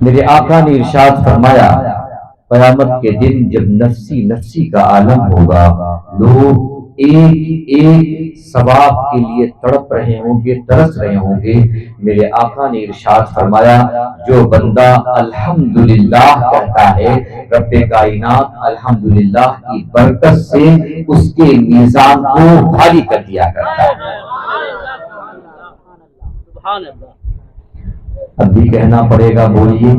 میرے آقا نے ارشاد فرمایا قیامت کے دن جب نفسی نفسی کا عالم ہوگا، لوگ ایک ایک ثواب کے لیے تڑپ رہے ہوں گے، ترس رہے ہوں گے، میرے آقا نے ارشاد فرمایا جو بندہ الحمدللہ کہتا ہے، رب کائنات الحمدللہ کی برکت سے اس کے میزان کو بھاری کر دیا کرتا ہے۔ اب بھی کہنا پڑے گا، بولیے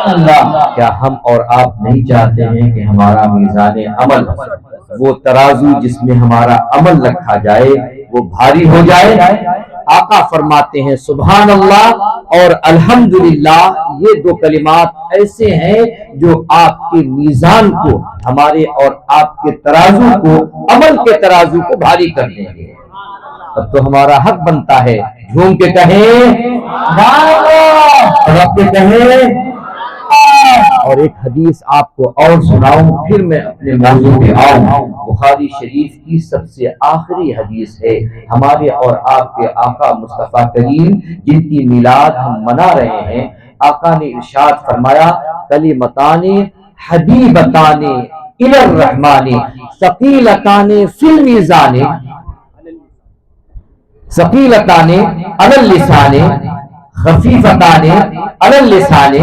اللہ۔ کیا ہم اور آپ نہیں چاہتے ہیں کہ ہمارا میزان عمل، وہ ترازو جس میں ہمارا عمل رکھا جائے، وہ بھاری ہو جائے؟ آقا فرماتے ہیں سبحان اللہ اور الحمدللہ، یہ دو کلمات ایسے ہیں جو آپ کے میزان کو، ہمارے اور آپ کے ترازو کو، عمل کے ترازو کو بھاری کر دیں گے۔ اب تو ہمارا حق بنتا ہے جھوم کے کہیں رب کے کہیں۔ اور ایک حدیث آپ کو اور سناؤں، پھر میں اپنے موضوع پہ آؤں۔ بخاری شریف کی سب سے آخری حدیث ہے، ہمارے اور آپ کے آقا مصطفیٰ کریم جن کی میلاد ہم منا رہے ہیں، آقا نے ارشاد فرمایا کلمتان حبیبتان الی الرحمن ثقیلتان فی المیزان، ثقیلتان علی اللسان خفیفتان علی اللسان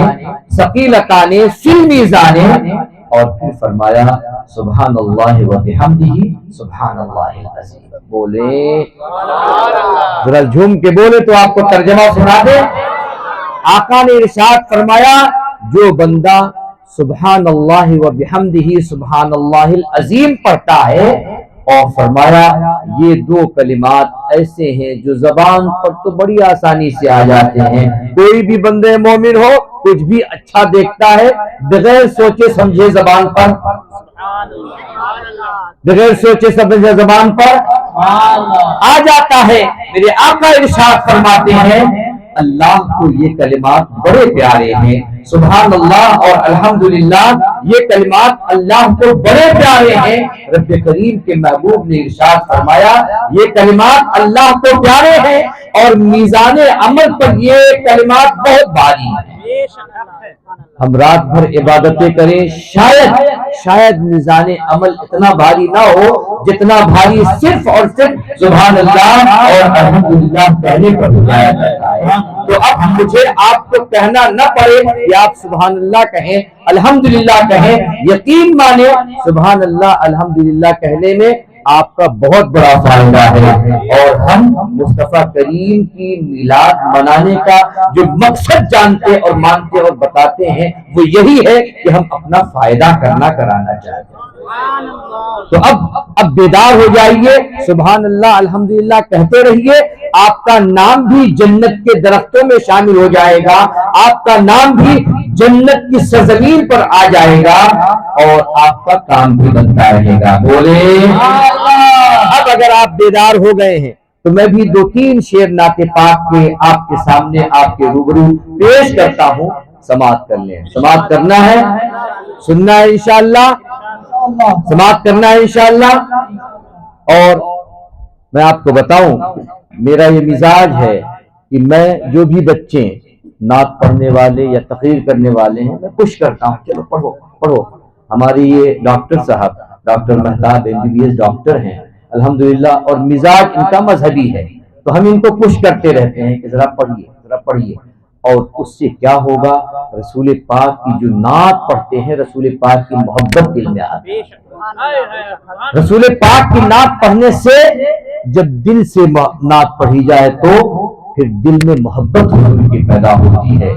ثقیلتان فی المیزان، اور پھر فرمایا سبحان اللہ و بحمدہ سبحان اللہ العظیم۔ بولے ذرا جھوم کے بولے تو آپ کو ترجمہ سنا دے۔ آقا نے ارشاد فرمایا جو بندہ سبحان اللہ و بحمدہ سبحان اللہ العظیم پڑھتا ہے، اور فرمایا یہ دو کلمات ایسے ہیں جو زبان پر تو بڑی آسانی سے آ جاتے ہیں، کوئی بھی بندے مومن ہو کچھ بھی اچھا دیکھتا ہے بغیر سوچے سمجھے زبان پر، بغیر سوچے سمجھے زبان پر آ جاتا ہے۔ میرے آقا ارشاد فرماتے ہیں اللہ کو یہ کلمات بڑے پیارے ہیں، سبحان اللہ اور الحمدللہ یہ کلمات اللہ کو بڑے پیارے ہیں۔ رب کریم کے محبوب نے ارشاد فرمایا یہ کلمات اللہ کو پیارے ہیں اور میزان عمل پر یہ کلمات بہت بھاری ہیں۔ ہم رات بھر عبادتیں کریں، شاید میزان عمل اتنا بھاری نہ ہو جتنا بھاری صرف اور صرف سبحان اللہ اور الحمدللہ کہنے پر ہو جایا کرتا ہے۔ تو اب مجھے آپ کو کہنا نہ پڑے کہ آپ سبحان اللہ کہیں، الحمدللہ کہیں، یقین مانے سبحان اللہ الحمدللہ کہنے میں آپ کا بہت بڑا فائدہ ہے۔ اور ہم مصطفیٰ کریم کی میلاد منانے کا جو مقصد جانتے اور مانتے اور بتاتے ہیں وہ یہی ہے کہ ہم اپنا فائدہ کرانا چاہتے ہیں۔ تو اب بیدار ہو جائیے، سبحان اللہ الحمدللہ کہتے رہیے، آپ کا نام بھی جنت کے درختوں میں شامل ہو جائے گا، آپ کا نام بھی جنت کی سرزمین پر آ جائے گا اور آپ کا کام بھی بنتا رہے گا۔ بولے اب اگر آپ بیدار ہو گئے ہیں تو میں بھی 2-3 شعر نعت پاک کے آپ کے سامنے آپ کے روبرو پیش کرتا ہوں، سماعت کر لیں۔ سماعت کرنا ہے، سننا ہے انشاءاللہ، سماعت کرنا ہے انشاءاللہ۔ اور میں آپ کو بتاؤں میرا یہ مزاج ہے کہ میں جو بھی بچے نعت پڑھنے والے یا تقریر کرنے والے ہیں میں خوش کرتا ہوں، چلو پڑھو پڑھو۔ ہمارے یہ ڈاکٹر صاحب ڈاکٹر مہتاب MBBS ڈاکٹر ہیں الحمدللہ، اور مزاج ان کا مذہبی ہے، تو ہم ان کو خوش کرتے رہتے ہیں کہ ذرا پڑھیے ذرا پڑھیے۔ اور اس سے کیا ہوگا، رسول پاک کی جو نعت پڑھتے ہیں رسول پاک کی محبت دل میں آتی ہے۔ رسول پاک کی نعت پڑھنے سے جب دل سے نعت پڑھی جائے تو پھر دل میں محبت حضور کی پیدا ہوتی ہے۔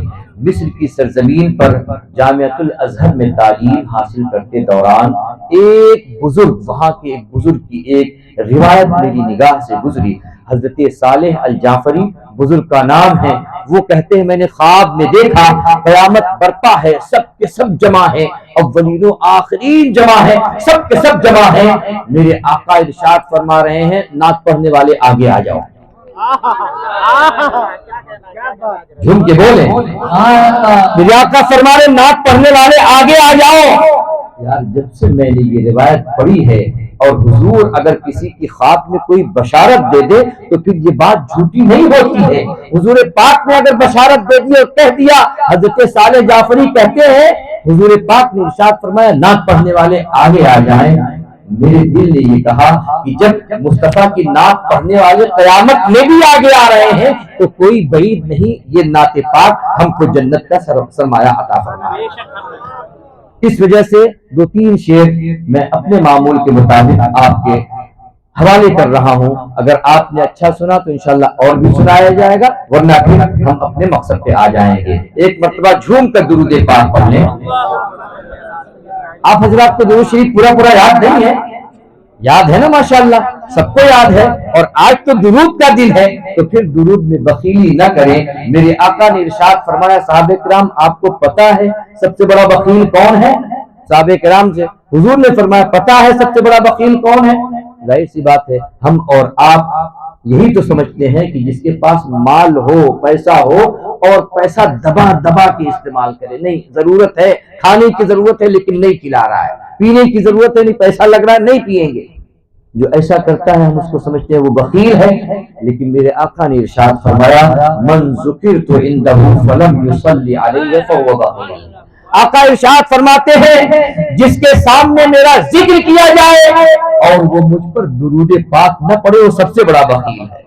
مصر کی سرزمین پر جامعۃ الازہر میں تعلیم حاصل کرتے دوران ایک بزرگ، وہاں کے ایک بزرگ کی ایک روایت میری نگاہ سے گزری، حضرت صالح الجعفری بزرگ کا نام ہے۔ وہ کہتے ہیں میں نے خواب میں دیکھا قیامت برپا ہے، سب کے سب جمع ہیں، اولین و آخرین جمع ہیں، سب کے سب جمع ہیں۔ میرے آقا ارشاد فرما رہے ہیں نعت پڑھنے والے آگے آ جاؤ، جھوم کے بولیں، میرے آقا فرما رہے نعت پڑھنے والے آگے آ جاؤ۔ یار جب سے میں نے یہ روایت پڑھی ہے اور حضور اگر کسی کی خواب میں کوئی بشارت دے دے تو پھر یہ بات جھوٹی نہیں ہوتی ہے. حضور پاک نے اگر بشارت دے دی اور کہہ دیا، حضرت صالح جعفری کہتے ہیں حضور پاک نے ارشاد فرمایا نعت پڑھنے والے آگے آ جائیں. میرے دل نے یہ کہا کہ جب مصطفیٰ کی نعت پڑھنے والے قیامت میں بھی آگے آ رہے ہیں تو کوئی بعید نہیں یہ نعت پاک ہم کو جنت کا سرمایہ عطا فرمائے. اس وجہ سے 2-3 شعر میں اپنے معمول کے مطابق آپ کے حوالے کر رہا ہوں. اگر آپ نے اچھا سنا تو انشاءاللہ اور بھی سنایا جائے گا، ورنہ پھر ہم اپنے مقصد پہ آ جائیں گے. ایک مرتبہ جھوم کر درود پاک پڑھ لیں. آپ حضرات کو درود شریف پورا یاد نہیں ہے؟ یاد ہے نا ماشاءاللہ، سب کو یاد ہے. اور آج تو درود کا دن ہے تو پھر درود میں بخیلی نہ کریں. میرے آقا نے ارشاد فرمایا صحابہ کرام آپ کو پتا ہے سب سے بڑا بخیل کون ہے؟ صحابہ کرام سے حضور نے فرمایا پتا ہے سب سے بڑا بخیل کون ہے؟ ظاہر سی بات ہے ہم اور آپ یہی تو سمجھتے ہیں کہ جس کے پاس مال ہو، پیسہ ہو اور پیسہ دبا دبا کے استعمال کرے. نہیں، ضرورت ہے، کھانے کی ضرورت ہے لیکن نہیں کھلا رہا ہے، پینے کی ضرورت ہے نہیں پیسہ لگ رہا ہے نہیں پیئیں گے. جو ایسا کرتا ہے ہم اس کو سمجھتے ہیں وہ بخیل ہے. لیکن میرے آقا نے ارشاد فرمایا من ذکرت عنده فلم يصلي عليه فهو بخیل. آقا ارشاد فرماتے ہیں جس کے سامنے میرا ذکر کیا جائے اور وہ مجھ پر درود پاک نہ پڑھے وہ سب سے بڑا بخیل ہے.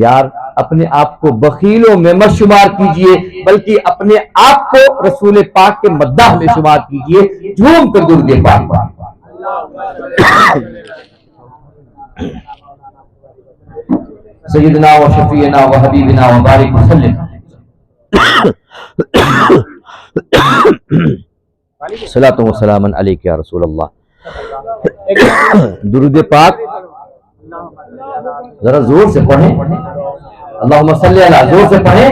یار اپنے آپ کو بخیلوں میں مت شمار کیجئے بلکہ اپنے آپ کو رسول پاک کے مداح میں شمار کیجئے. جھوم کر درود پاک پڑھ. سیدنا و شفیعنا و حبیبنا و بارک وسلم صلاۃ و سلام علیک یا رسول اللہ. درود پاک ذرا زور سے پڑھیں. اللہم صلی علی، زور سے پڑھیں.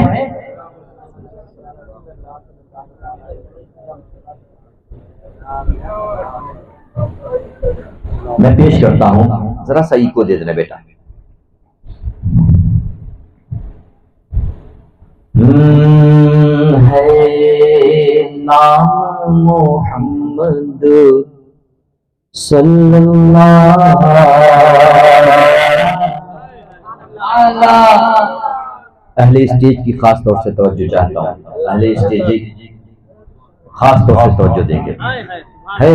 میں پیش کرتا ہوں، ذرا صحیح کو دے دینا بیٹا. ہے نام محمد صلی اللہ علیہ. اہل اسٹیج کی خاص طور سے توجہ چاہتا ہوں، اہل اسٹیج خاص طور سے توجہ دیں گے. ہے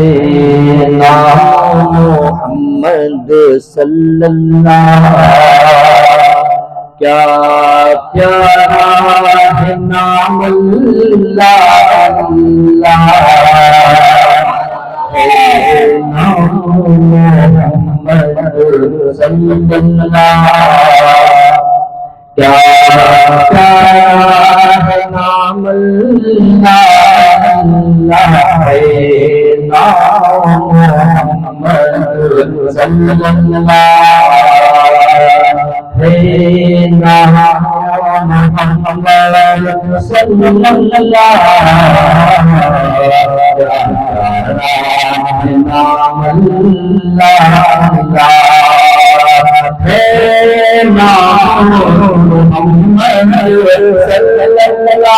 نام محمد صلی اللہ کیا پیارا ہے نام اللہ. ہے نام محمد صلی اللہ کیا پیارا ہے نام اللہ. ہے نام محمد صلی اللہ ہے نام محمد صلی اللہ نام اللہ ہے نام محمد صلی اللہ.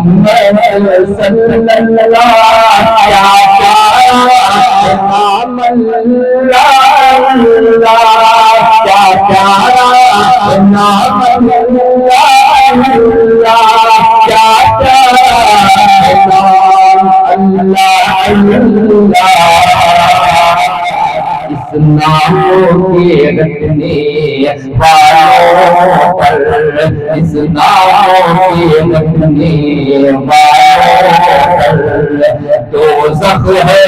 محمد صلی اللہ نام اللہ کیا پیارا نام اللہ کیا پیارا نام اللہ. اس نام کے رکھنے والوں پر، اس نام کے رکھنے والوں پر دوزخ ہے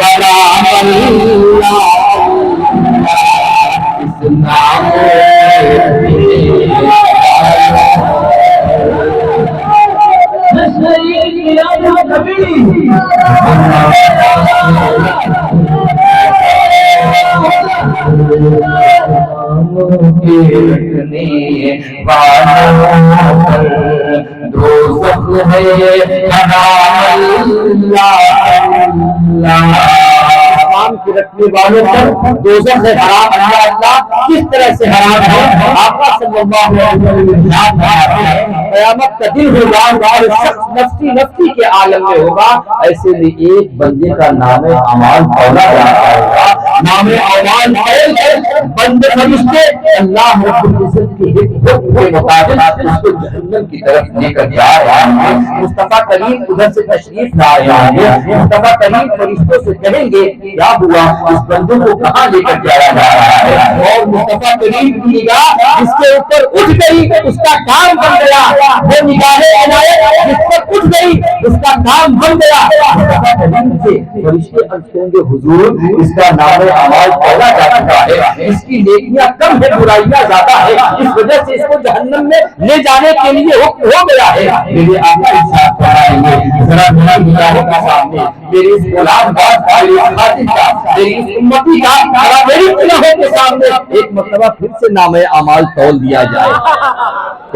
حرام اللہ. اس نام کے رکھنے والوں پر دوزخ ہے حرام اللہ. نام کے رکھنے والوں پر دوزخ حرام اللہ کس طرح سے حرام ہے؟ آقا صلی اللہ علیہ وسلم قیامت کا دن ہوگا اور شخص نفسی نفسی کے عالم میں ہوگا، ایسے میں ایک بندے کا نام اعمال تولا جاتا ہوگا، نام اعمال بندے فرشتے اللہ رب العزت کے حکم کے مطابق اس کو جہنم کی طرف لے کر جا رہا ہے۔ مصطفیٰ کریم ادھر سے تشریف لا رہے ہیں، مصطفیٰ کریم فرشتوں سے کہیں گے کیا ہوا، اس بندے کو کہاں لے کر جایا جا رہا ہے؟ اور مصطفیٰ کریم کی نگاہ جس کے اوپر اٹھ گئی اس کا کام بن گیا، وہ نگاہ عنایت جس پر اٹھ گئی اس کا کام بن گیا۔ مصطفیٰ کریم سے فرشتے عرض کریں گے حضور اس کا نام اعمال تولا جا چکا ہے، اس کی نیکیاں کم ہے برائیاں زیادہ ہے، اس وجہ سے اس کو جہنم میں لے جانے کے لیے حکم ہو گیا ہے۔ میرے آقا ارشاد فرمائیں گے ذرا میری نگاہوں کے سامنے میری اس غلام میری خادم کا میری اس امتی کا ذرا میری نگاہوں کے سامنے ایک مرتبہ پھر سے نام اعمال تول دیا جائے،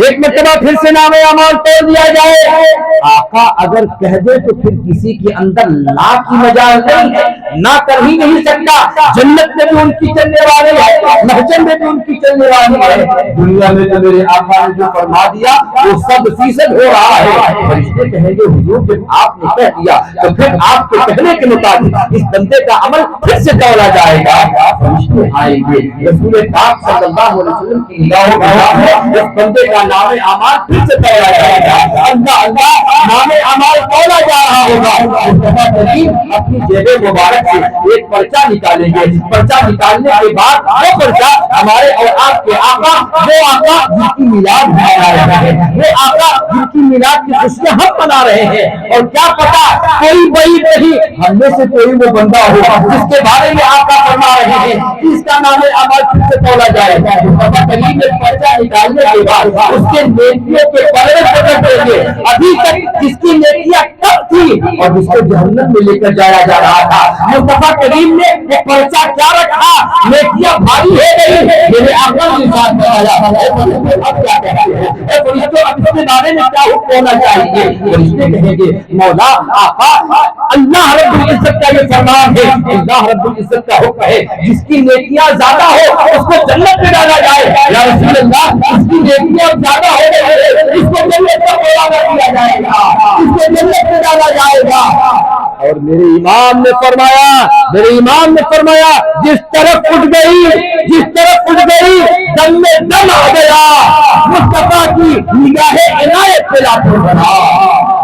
ایک مرتبہ پھر سے نام اعمال تول دیا جائے۔ آقا اگر کہہ دے تو پھر کسی کے اندر لا کی مجال نہیں ہے، نہ کر ہی نہیں سکتا۔ جنت میں بھی ان کی چلنے والے ہیں، محشر میں بھی ان کی چلنے والی ہے، دنیا میں تو میرے آقا نے جو فرما دیا وہ 100% ہو رہا ہے۔ فرشتے کہیں گے حضور جب آپ نے کہہ دیا تو پھر آپ کے کہنے کے مطابق اس بندے کا عمل پھر سے تولا جائے گا۔ فرشتے آئیں گے، رسول پاک صلی اللہ علیہ وسلم کی نگاہوں میں اس بندے کا نام اعمال پھر سے تولا جائے گا۔ اللہ اللہ نام اعمال تولا جا رہا ہوگا۔ مصطفیٰ کریم اپنی جیب مبارک سے ایک پرچہ نکالیں گے، پرچہ نکالنے کے بعد وہ پرچہ ہمارے اور آپ کے آقا، وہ آقا جن کی میلاد منا رہے ہیں، وہ آقا جن کی میلاد کی خوشیاں ہم منا رہے ہیں، اور کیا پتا کوئی بڑی نہیں ہم میں سے کوئی وہ بندہ ہو جس کے بارے میں آقا فرما رہے ہیں کہ اس کا نام اعمال پھر سے تولا جائے۔ مصطفیٰ کریم نے پرچہ نکالنے کے بعد اس کے نیکیوں کے پلڑے پکڑیں گے، ابھی تک جس کی نیکیاں کم تھی اور جس کو جہنم میں لے کر جایا جا رہا تھا، مصطفیٰ کریم نے وہ پرچہ کیا رکھا، نیکیاں بھاری ہو گئی، میرے آقا نے ساتھ بتایا اب کیا کہتے ہیں، اے فرشتوں اب اس کے بارے میں کیا حکم ہونا چاہیے؟ فرشتے کہیں گے مولا آقا اللہ رب العزت کا یہ فرمان ہے، اللہ رب العزت کا حکم ہے جس کی نیکیاں زیادہ ہو اس کو جنت میں ڈالا جائے۔ یا رسول اللہ اس کی نیکیاں زیادہ ہو گئی اس کو جنت میں دیا جائے گا، اس کو جنت میں ڈالا جائے گا۔ اور میرے امام نے فرمایا، میرے امام نے فرمایا جس طرف اٹھ گئی، جس طرف اٹھ گئی دم میں دم آ گیا، مصطفیٰ کی نگاہ عنایت پہ لاپر بنا،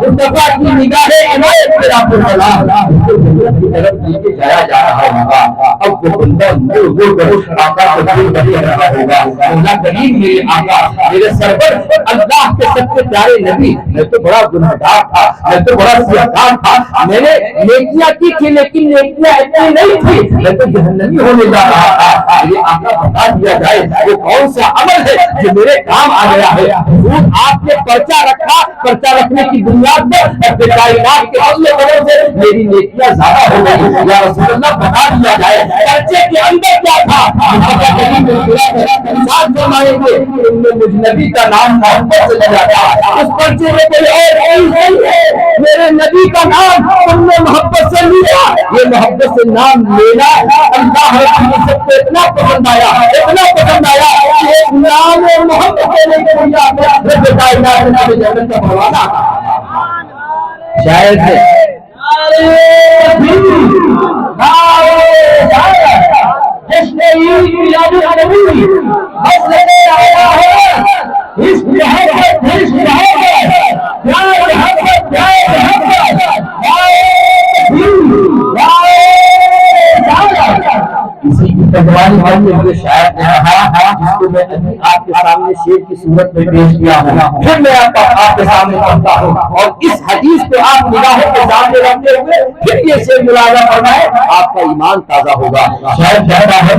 مصطفیٰ کی نگاہ عنایت پہ لاپر بنا، اس کو جنت کی طرف لے کے جایا جا رہا ہوگا۔ اب وہ بندہ مڑ کر آقا کو دل بہی رہا ہوگا، اللہ کریم میرے آقا میرے سرور اللہ کے سب سے پیارے نبی، میں تو بڑا گنہگار تھا، میں تو بڑا سیاحکار تھا، میں نے نیکیاں کی تھی لیکن نیکیاں اتنی نہیں تھی، میں تو جہنمی ہونے جا رہا تھا، میرے آقا بتا دیا جائے وہ کون سا عمل ہے جو میرے کام آ گیا ہے۔ حضور آپ نے پرچہ رکھا، پرچہ رکھنے کی بنیاد پر کائنات کے اگلے بڑوں سے میری نیکیاں زیادہ ہو گئی۔ یا رسول اللہ بتا دیا جائے پرچے کے اندر کیا تھا؟ مجھ نبی کا نام محبت سے لگا تھا، اس پرچے میں کوئی اور چیز نہیں ہے، میرے نبی کا نام تم نے محبت سے لیا، یہ محبت سے نام لینا اللہ رب العزت کو اتنا پسند آیا، اتنا پسند آیا کہ ایک نام محبت لینے کے لیے کائنات میں جنت کا پروانہ شاید ہے۔ جس نے عید میلاد النبی بس لے آیا ہے، اس محبت اس محبت پیار محبت پیار محبت کسی کی تجوانی بن مجھے شاید نے کہا جس کو میں ابھی آپ کے سامنے شیر کی صورت میں پیش کیا ہوں، پھر میں آپ کے سامنے پڑھتا ہوں اور اس حدیث کو آپ نگاہوں کے سامنے رکھتے ہوئے پھر یہ شیر ملاحظہ فرمائے، آپ کا ایمان تازہ ہوگا۔ شاید کہتا ہے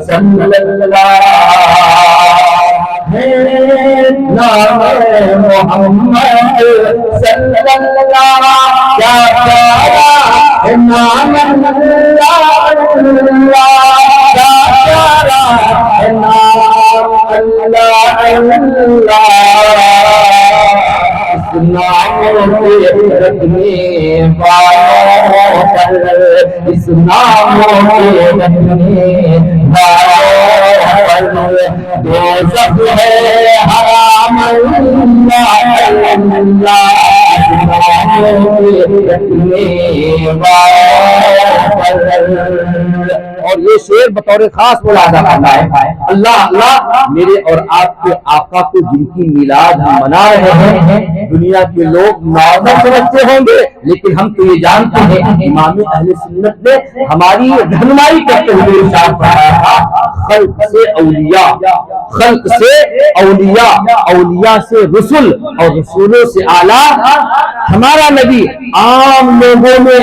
صلی اللہ نام محمد صلی اللہ کیا پیارا نام اللہ کیا پیارا نام اللہ۔ اس ناموں کے رکھنے والوں پر، اس ناموں کے رکھنے والوں پر دوزخ ہے حرام اللہ اللہ، ناموں کے رکھنے والوں پر۔ اور یہ شعر بطور خاص ملاحظہ کرنا ہے، اللہ اللہ میرے اور آپ کے آقا کو جن کی میلاد ہم منا رہے ہیں، دنیا کے لوگ نارمل سمجھتے ہوں گے، لیکن ہم تو یہ جانتے ہیں امام اہل سنت نے ہماری رہنمائی کرتے ہوئے ارشاد فرمایا تھا، خلق سے اولیاء، خلق سے اولیاء، اولیاء سے رسل، اور رسولوں سے اعلیٰ ہمارا نبی۔ عام لوگوں میں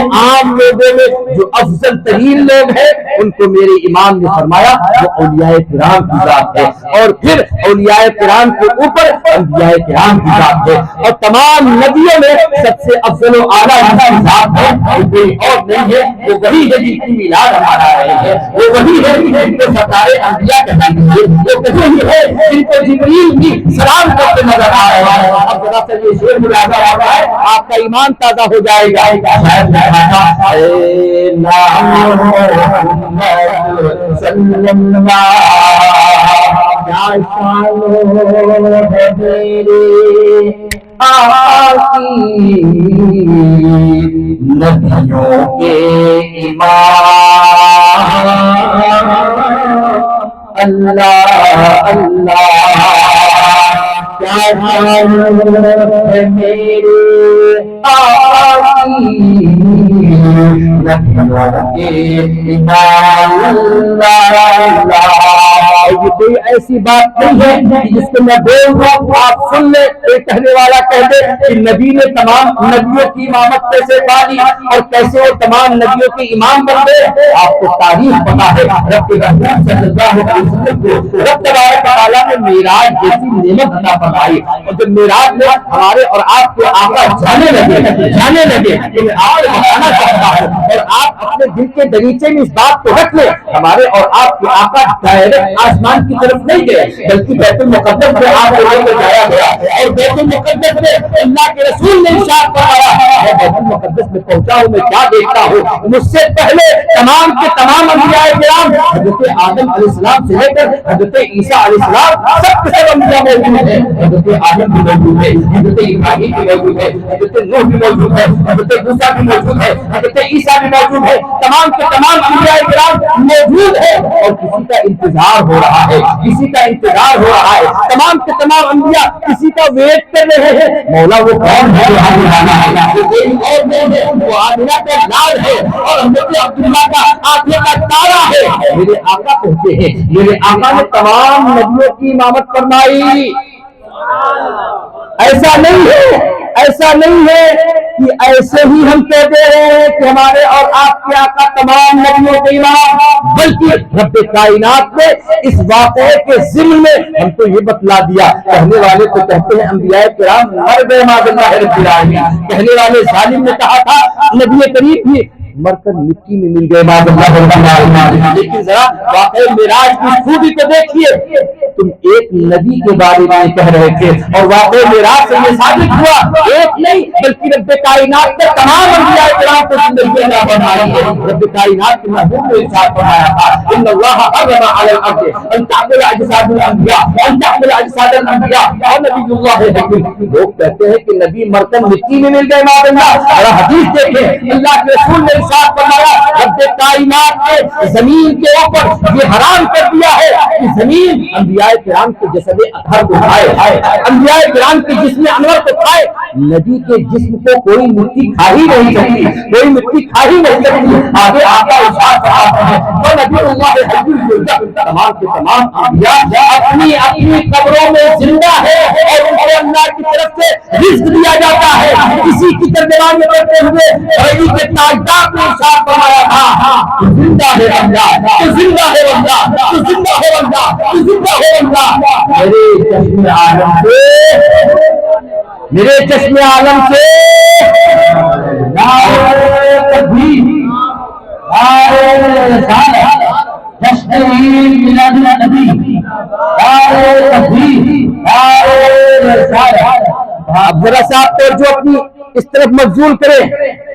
جو افضل ترین لوگ ہیں ان کو میرے امام نے فرمایا وہ اولیاء کرام کی ذات ہے، اور پھر اولیاء کرام کے اوپر انبیاء کرام کی ذات ہے، اور تمام نبیوں میں سب سے افضل و اعلیٰ کی ذات ہے، کوئی اور نہیں ہے، وہ وہی ہے جن کی میلاد ہمارا رہے ہیں، وہ وہی ہے جن کو سردار انبیاء کہتے ہیں، وہ وہی ہے جن کو جبریل بھی سلام کرتے نظر آ رہا ہے۔ اب ذرا سے یہ شعر ملاحظہ آ رہا ہے، آپ کا ایمان تازہ ہو جائے گا۔ صلی اللہ کیا شان ہے میرے آقا کی، نبیوں کے امام اللہ اللہ، کیا شان ہے میرے آقا کی، نبیوں کے امام اللہ اللہ۔ یہ کوئی ایسی بات نہیں ہے جس کو میں بول رہا ہوں آپ سن لیں، ایک کہنے والا کہہ دے کہ نبی نے تمام نبیوں کی امامت کیسے پالی اور کیسے وہ تمام نبیوں کے امام بن گئے۔ آپ کو تاریخ پتا ہے، رب کے رسول صلی اللہ علیہ وسلم کو رب تبارک و تعالیٰ نے معراج جیسی نعمت عطا فرمائی، اور جب معراج میں ہمارے اور آپ کے آقا جانے لگے کہ میں آپ کو بتانا چاہتا ہوں، اور آپ اپنے دل کے دریچے میں اس بات کو رکھ لیں، ہمارے اور آپ کے آقا ڈائریکٹ آسمان کی طرف نہیں گئے بلکہ بیت المقدس میں آپ کو لے کر جایا گیا، اور بیت المقدس میں اللہ کے رسول نے ارشاد فرمایا، میں بیت المقدس میں پہنچا ہوں، میں کیا دیکھتا ہوں، مجھ سے پہلے تمام کے تمام انبیاء کرام حضرت آدم علیہ السلام سے لے کر حضرت عیسیٰ علیہ السلام سب کے سب انبیاء موجود ہیں، حضرت آدم بھی موجود ہے، حضرت ابراہیم بھی موجود ہے، حضرت نوح بھی موجود ہے، حضرت موسیٰ بھی موجود ہے، حضرت عیسیٰ بھی موجود ہے، تمام کے تمام انبیاء کرام موجود ہیں، اور کسی کا انتظار ہو رہا ہے، کسی کا انتظار ہو رہا ہے، تمام کے تمام انبیاء کسی کا ویٹ کر رہے ہیں، مولا وہ کون ہے جو آنے والا ہے، وہ آمنہ کا لال ہے اور حضرت عبداللہ کا آنکھوں کا تارا ہے۔ میرے آقا پہنچے ہیں، میرے آقا نے تمام نبیوں کی امامت فرمائی۔ ایسا نہیں ہے کہ ایسے ہی ہم کہہ دے رہے ہیں کہ ہمارے اور آپ کے آقا تمام نبیوں کے امام، بلکہ رب کائنات نے اس واقعے کے ضمن میں ہم کو یہ بتلا دیا۔ کہنے والے تو کہتے ہیں انبیاء کرام مر گئے معاذ اللہ رب العالمین، کہنے والے ظالم نے کہا تھا نبی کریم بھی مر کر مٹی میں مل گئے معاذ اللہ رب العالمین۔ لیکن ذرا واقعہ معراج کی خوبی کو دیکھیے، تم ایک نبی کے بارے میں کہہ رہے تھے اور واقعہ معراج سے یہ ثابت ہوا ایک نہیں بلکہ رب کائنات نے تمام انبیاء کرام کو زندگی عطا فرمائی ہے۔ رب کائنات کے محبوب نے ارشاد فرمایا تھا ان اللہ حرم علی الارض ان تعبد اجساد الانبیاء ان تعبد اجساد الانبیاء اور نبی اللہ ہے۔ لوگ کہتے ہیں کہ نبی مر کر مٹی میں مل گئے معاذ اللہ، اور حدیث دیکھیں اللہ کے رسول نے ارشاد فرمایا رب کائنات نے زمین کے اوپر یہ حرام کر دیا ہے کہ زمین انبیاء کرام کے جسد اطہر کو کھائے، انبیاء کرام کے جسم انور کو کھائے، نبی کے جسم کو کوئی مٹی کھا ہی نہیں سکتی، کوئی مٹی کھا ہی نہیں سکتی۔ آگے آقا ارشاد فرماتے ہیں وہ نبی اللہ حی الرزق، تمام کے تمام انبیاء اپنی اپنی قبروں میں زندہ ہے اور ان کو اللہ کی طرف سے رزق دیا جاتا ہے۔ کسی کی ترجمانی کرتے ہوئے علی کے تاجدار نے ارشاد فرمایا تھا زندہ ہے بندہ، تو زندہ ہے بندہ، تو زندہ ہے بندہ، تو زندہ ہے بندہ۔ میرے چشم عالم سے، میرے چشم عالم سے نعرہ تکبیر، نعرہ رسالت، جشن میلاد النبی، نعرہ تکبیر، نعرہ رسالت، اب ذرا سا آپ توجہ اپنی اس طرف مبذول کریں.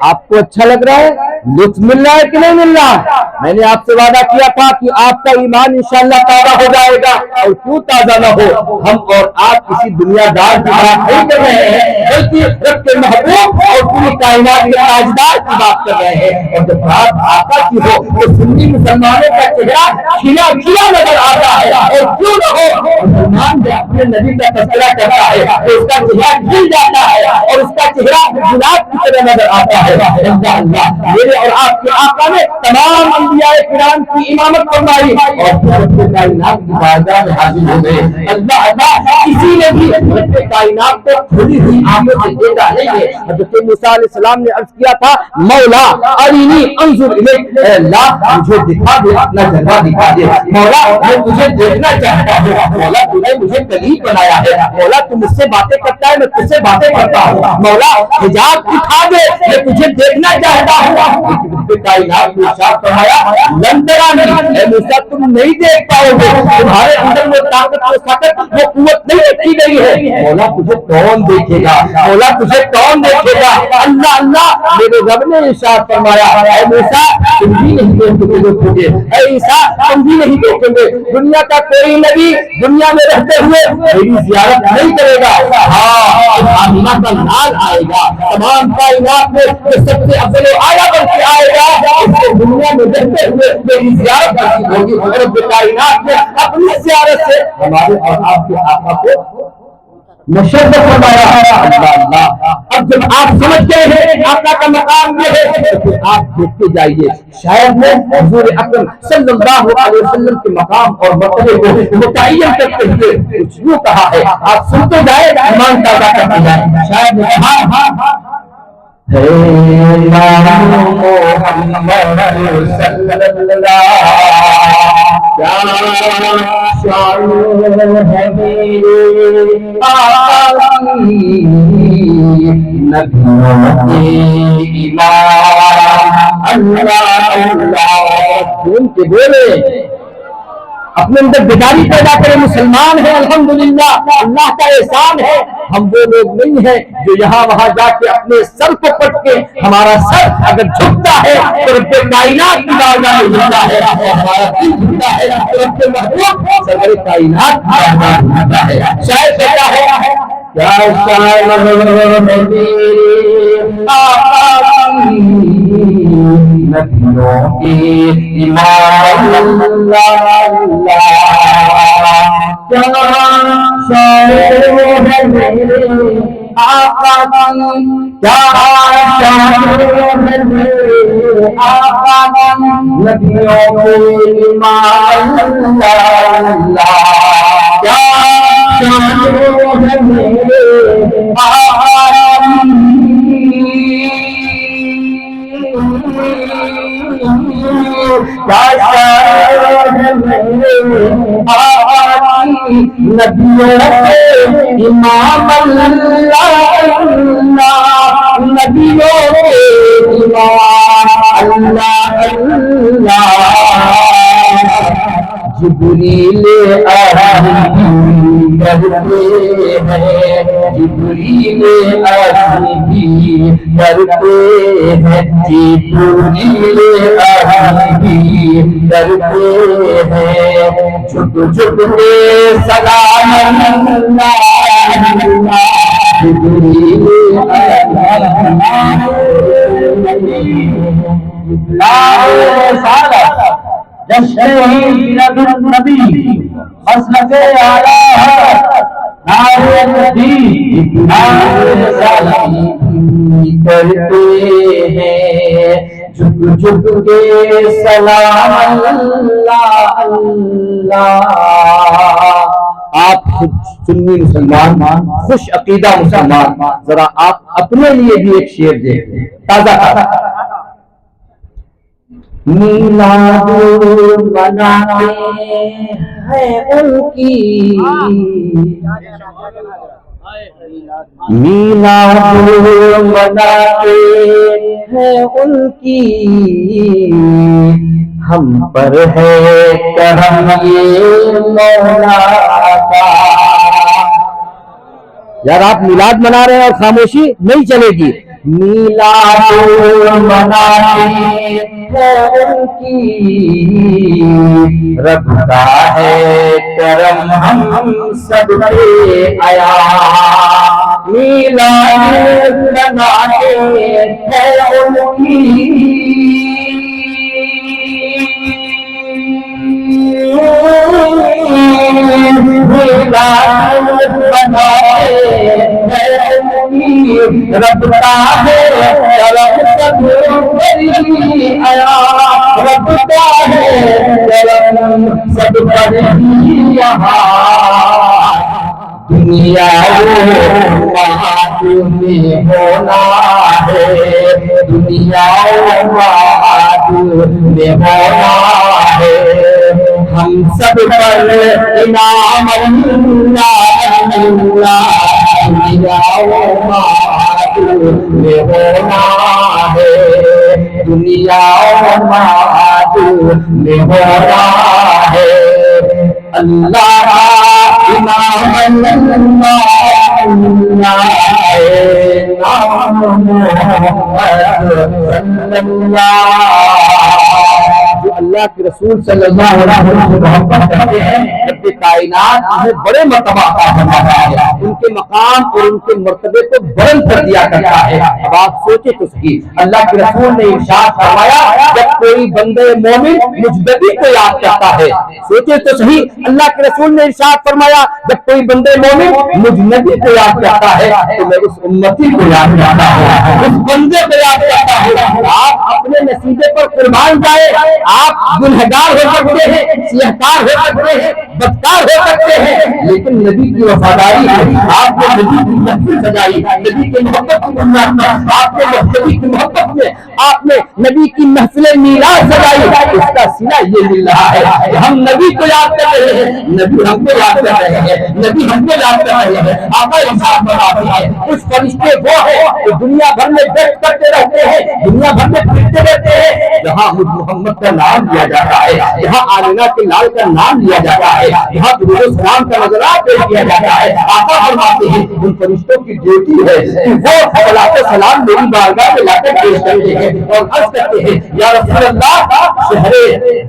آپ کو اچھا لگ رہا ہے؟ لطف مل رہا ہے کہ نہیں مل رہا؟ میں نے آپ سے وعدہ کیا تھا کہ آپ کا ایمان انشاءاللہ تازہ ہو جائے گا. اور کیوں تازہ نہ ہو؟ ہم اور آپ کسی دنیا دار کی بات نہیں کر رہے ہیں بلکہ رب کے محبوب اور پوری کائنات کے تاجدار کی بات کر رہے ہیں. اور جب بات آقا کی ہو تو سنی مسلمانوں کا چہرہ کھلا کھلا نظر آتا ہے. اور کیوں نہ ہو؟ مسلمان جب اپنے نبی کا تذکرہ کرتا ہے تو اس کا چہرہ کھل جاتا ہے اور اس کا چہرہ گلاب کی طرح نظر آتا ہے. میرے اور آپ کے آقا نے تمام انبیاء کرام کی امامت فرمائی اور کائنات کی بارگاہ میں حاضر ہو گئے. اللہ کسی نے بھی رب کائنات کو کھلی ہوئی آنکھوں سے دیکھا نہیں ہے. حضرت موسیٰ علیہ السلام نے عرض کیا تھا مولا ارینی انظر الیک، اے اللہ مجھے دکھا دے، اپنا جلوہ دکھا دے. مولا میں تجھے دیکھنا چاہتا ہوں. مولا تو نے مجھے کلیم بنایا ہے. مولا تو مجھ سے باتیں کرتا ہے، میں تجھ سے باتیں کرتا ہوں. مولا حجاب اٹھا دے، میں تجھے دیکھنا چاہتا ہوں. کائنات نے ارشاد فرمایا لن ترانی، اے موسیٰ تم نہیں دیکھ پاؤ گے، تمہارے اندر وہ طاقت وہ طاقت وہ قوت نہیں رکھی گئی ہے. مولا تجھے کون دیکھے گا؟ مولا تجھے کون دیکھے گا؟ اللہ اللہ میرے رب نے ارشاد فرمایا اے موسیٰ تم بھی نہیں دیکھو گے، اے عیسیٰ تم بھی نہیں دیکھیں گے. دنیا کا کوئی نبی دنیا میں رہتے ہوئے میری زیارت نہیں کرے گا. ہاں آمینہ کا لال آئے گا، تمام کائنات میں جو سب سے افضل و اعلیٰ بن کے آئے گا اس کو دنیا میں رہتے ہوئے میری زیارت نصیب ہوگی. رب کائنات میں اپنی زیارت سے ہمارے اور آپ کے آقا کو مشرف فرمایا. اللہ اللہ اب جب آپ سمجھ گئے ہیں آقا کا مقام یہ ہے تو آپ دیکھتے جائیے. شاید میں حضور اکرم صلی اللہ علیہ وسلم کے مقام اور مرتبے کو متعین کرتے ہوئے کچھ یوں کہا ہے، آپ سنتے جائیں ایمان تازہ کرتے جائیں. شاید میں کہا کے بولے اپنے اندر بیداری پیدا کرے. مسلمان ہیں الحمدللہ، اللہ کا احسان ہے. ہم وہ لوگ نہیں ہیں جو یہاں وہاں جا کے اپنے سر کو پٹ کے، ہمارا سر اگر جھکتا ہے تو رب کائنات کی بارگاہ میں جھکتا ہے، ہمارا دل جھکتا ہے تو رب محبوب سرور کائنات کی بارگاہ میں جھکتا ہے. شاید کہتا ہے کیا شان ہے میرے آقا نبیوں کے امام اللہ کیا شان ہے میرے آقا کیا شان ہے میرے آقا نبیوں کے امام اللہ کیا شان ہے میرے آقا نبیوں کے امام اللہ نبیوں کے امام اللہ اللہ جبریل آمین کرتے ہیں جبریل آمین کرتے ہیں جبریل آمین کرتے ہیں جھک جھک کے سلام اللہ جبریل نبی مسلک اعلیٰ کرتے ہیں جھک جھک کے سلام اللہ اللہ. آپ سنی مسلمان، خوش عقیدہ مسلمان، ذرا آپ اپنے لیے بھی ایک شعر دیکھیں تازہ. میلاد مناتے ہیں ان کی میلاد مناتے ہیں ان کی ہم پر ہے کرم یہ مولا کا یار آپ میلاد منا رہے ہیں اور خاموشی نہیں چلے گی. میلاد مناتے ہیں ان کی رب کا ہے کرم ہم سب پہ آیا. میلاد مناتے ہیں ان کی رب کا ہے کرم سب آیا. رب کا ہے کرم سب پر یہاں. دنیا میں ہونا ہے, دنیا میں ہونا ہے. ہم سب پر انعام اللہ اللہ. دنیا میں ہونا ہے, دنیا میں ہونا ہے. اللہ امام اللہ نام محمد صلی اللہ. جو اللہ کے رسول صلی اللہ علیہ وسلم سے محبت کرتے ہیں, رب کائنات انہیں بڑے مرتبہ عطا فرماتا ہے, ان کے مقام اور ان کے مرتبے کو بلند کر دیا کرتا ہے. اب آپ سوچے تو صحیح, اللہ کے رسول نے ارشاد فرمایا جب کوئی بندے مومن مجھ نبی کو یاد کرتا ہے, سوچے تو صحیح, اللہ کے رسول نے ارشاد فرمایا جب کوئی بندے مومن مجھ نبی کو یاد کرتا ہے تو میں اس امتی کو یاد کرتا ہوں, اس بندے کو یاد کرتا ہوں. آپ اپنے نصیبے پر قربان جائے, آپ گنہگار ہو سکتے ہیں, سیاہکار ہو سکتے ہیں, بدکار ہو سکتے ہیں, لیکن نبی کی وفاداری ہے. آپ نے نبی کی محفل سجائی, نبی کی محبت کی بنیاد پر آپ نے نبی کی محبت میں آپ نے نبی کی محفل میلاد سجائی. اس کا صلہ یہ مل رہا ہے کہ ہم نبی کو یاد کر رہے ہیں, نبی ہم کو یاد کر رہے ہیں, نبی ہم کو یاد کر رہے ہیں. آقا ارشاد فرماتے ہیں کچھ فرشتے وہ ہیں جو دنیا بھر میں بیٹھ کرتے رہتے ہیں, دنیا بھر میں پھرتے رہتے ہیں, جہاں محمد کا نام لیا جاتا ہے, جہاں آمینہ کے لال کا نام لیا جاتا ہے, جہاں درود و سلام کا نظرہ پیش کیا جاتا ہے. آقا فرماتے ہیں ان فرشتوں کی ڈیوٹی ہے کہ وہ صلاۃ و سلام میری بارگاہ میں لا کر پیش کرتے ہیں اور عرض کرتے ہیں یا رسول اللہ, شہر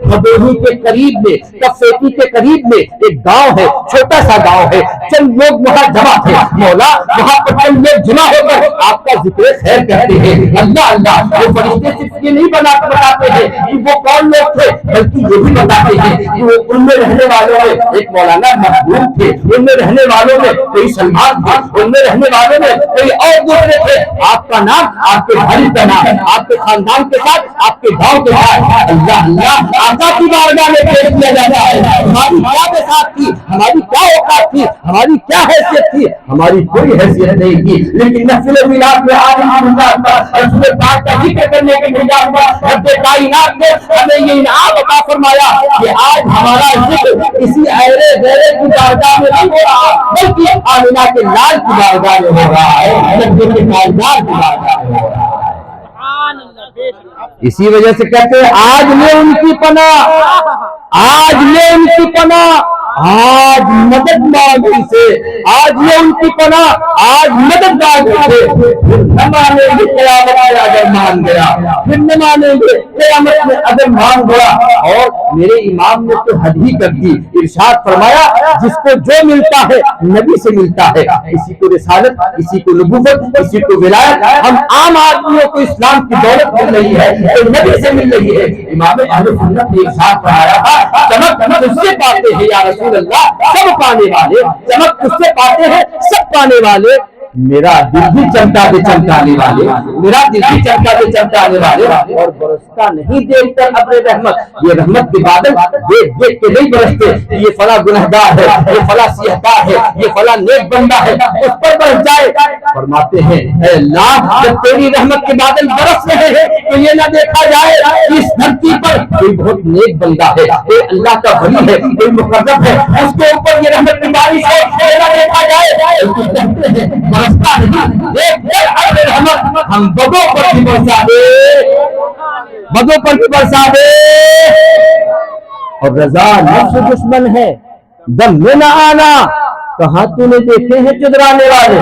بھدوہی کے قریب میں, کفیتی کے قریب میں ایک گاؤں ہے, چھوٹا سا گاؤں ہے, چند لوگ وہاں جمع تھے. مولا وہاں پر چند لوگ جمع ہو کر آپ کا ذکر خیر کرتے ہیں. اللہ اللہ, وہ فرشتے صرف یہ نہیں بتاتے ہیں کہ وہ کون لوگ تھے, بلکہ یہ بھی بتاتے ہیں کہ وہ ان میں رہنے والوں میں ایک مولانا محبوب تھے, ان میں رہنے والوں میں کوئی سلمان تھے, ان میں رہنے والوں میں کوئی اور دوسرے تھے. آپ کا نام, آپ کے بھائی کا نام, آپ کے خاندان کے ساتھ, آپ کے گاؤں کے ساتھ اللہ اللہ آقا کی بارگاہ میں پیش کیا جاتا ہے. ہماری کیا بساط تھی, ہماری کیا اوقات تھی, ہماری کیا حیثیت تھی, ہماری کوئی حیثیت نہیں تھی, لیکن محفل میلاد میں آج رسول پاک کا ذکر کرنے کے لیے رب کائنات نے ہمیں یہ انعام عطا فرمایا کہ آج ہمارا ذکر کسی ایرے غیرے کی بارگاہ میں نہیں ہو رہا, بلکہ آمینہ کے لال کی بارگاہ میں ہو رہا ہے, رب کے کائنات کی بارگاہ میں ہو رہا ہے. اسی وجہ سے کہتے ہیں آج لے ان کی پناہ, آج لے ان کی پناہ, آج مدد مانگ ان سے, آج لے ان کی پناہ, آج مدد مانگ ان سے. پھر نہ مانیں گے قیامت میں اگر مان گیا, پھر نہ مانیں گے قیامت میں اگر مان گیا. اور میرے امام نے تو حد ہی کر دی, ارشاد فرمایا جس کو جو ملتا ہے نبی سے ملتا ہے, کسی کو رسالت, کسی کو نبوت, کسی کو ولایت. ہم عام آدمیوں کو اسلام کی دولت مل رہی ہے تو نبی سے مل رہی ہے. امام اہل سنت نے ارشاد فرمایا تھا چمک اس سے پاتے ہیں یا رسول اللہ سب پانے والے, چمک اس سے پاتے ہیں سب پانے والے. میرا دل بھی چمکا دے چمکانے والے, میرا دل بھی چمکا دے چمکانے والے. اور برستا نہیں دیکھ کر اپنے رحمت, یہ رحمت کے بادل دیکھ دیکھ کے نہیں برستے یہ فلاں گنہگار ہے, یہ فلاں سیاہکار ہے, یہ فلاں نیک بندہ ہے, اس پر برس جائے. فرماتے ہیں اے اللہ جب تیری رحمت کے بادل برس رہے ہیں تو یہ نہ دیکھا جائے کہ اس دھرتی پر کوئی بہت نیک بندہ ہے, کوئی اللہ کا ولی ہے, کوئی مقرب ہے, اس کے اوپر یہ رحمت کی بارش ہے, یہ نہ دیکھا جائے. برستا نہیں دیکھ کر اپنے رحمت ہم بدوں پر بھی برسا دے, بدوں پر بھی برسا دے. اور رضا نفس دشمن ہے, دم میں نہ آنا, کہاں تو نے دیکھے ہیں چدرانے والے؟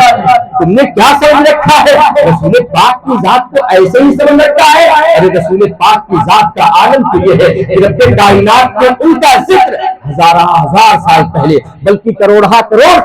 تم نے کیا سمجھ رکھا ہے؟ رسول پاک کی ذات کو ایسے ہی سمجھ رکھا ہے؟ ارے رسول پاک کی ذات کا عالم تو یہ ہے کہ رب کائنات نے ان کا ذکر ہزار سال پہلے بلکہ کروڑ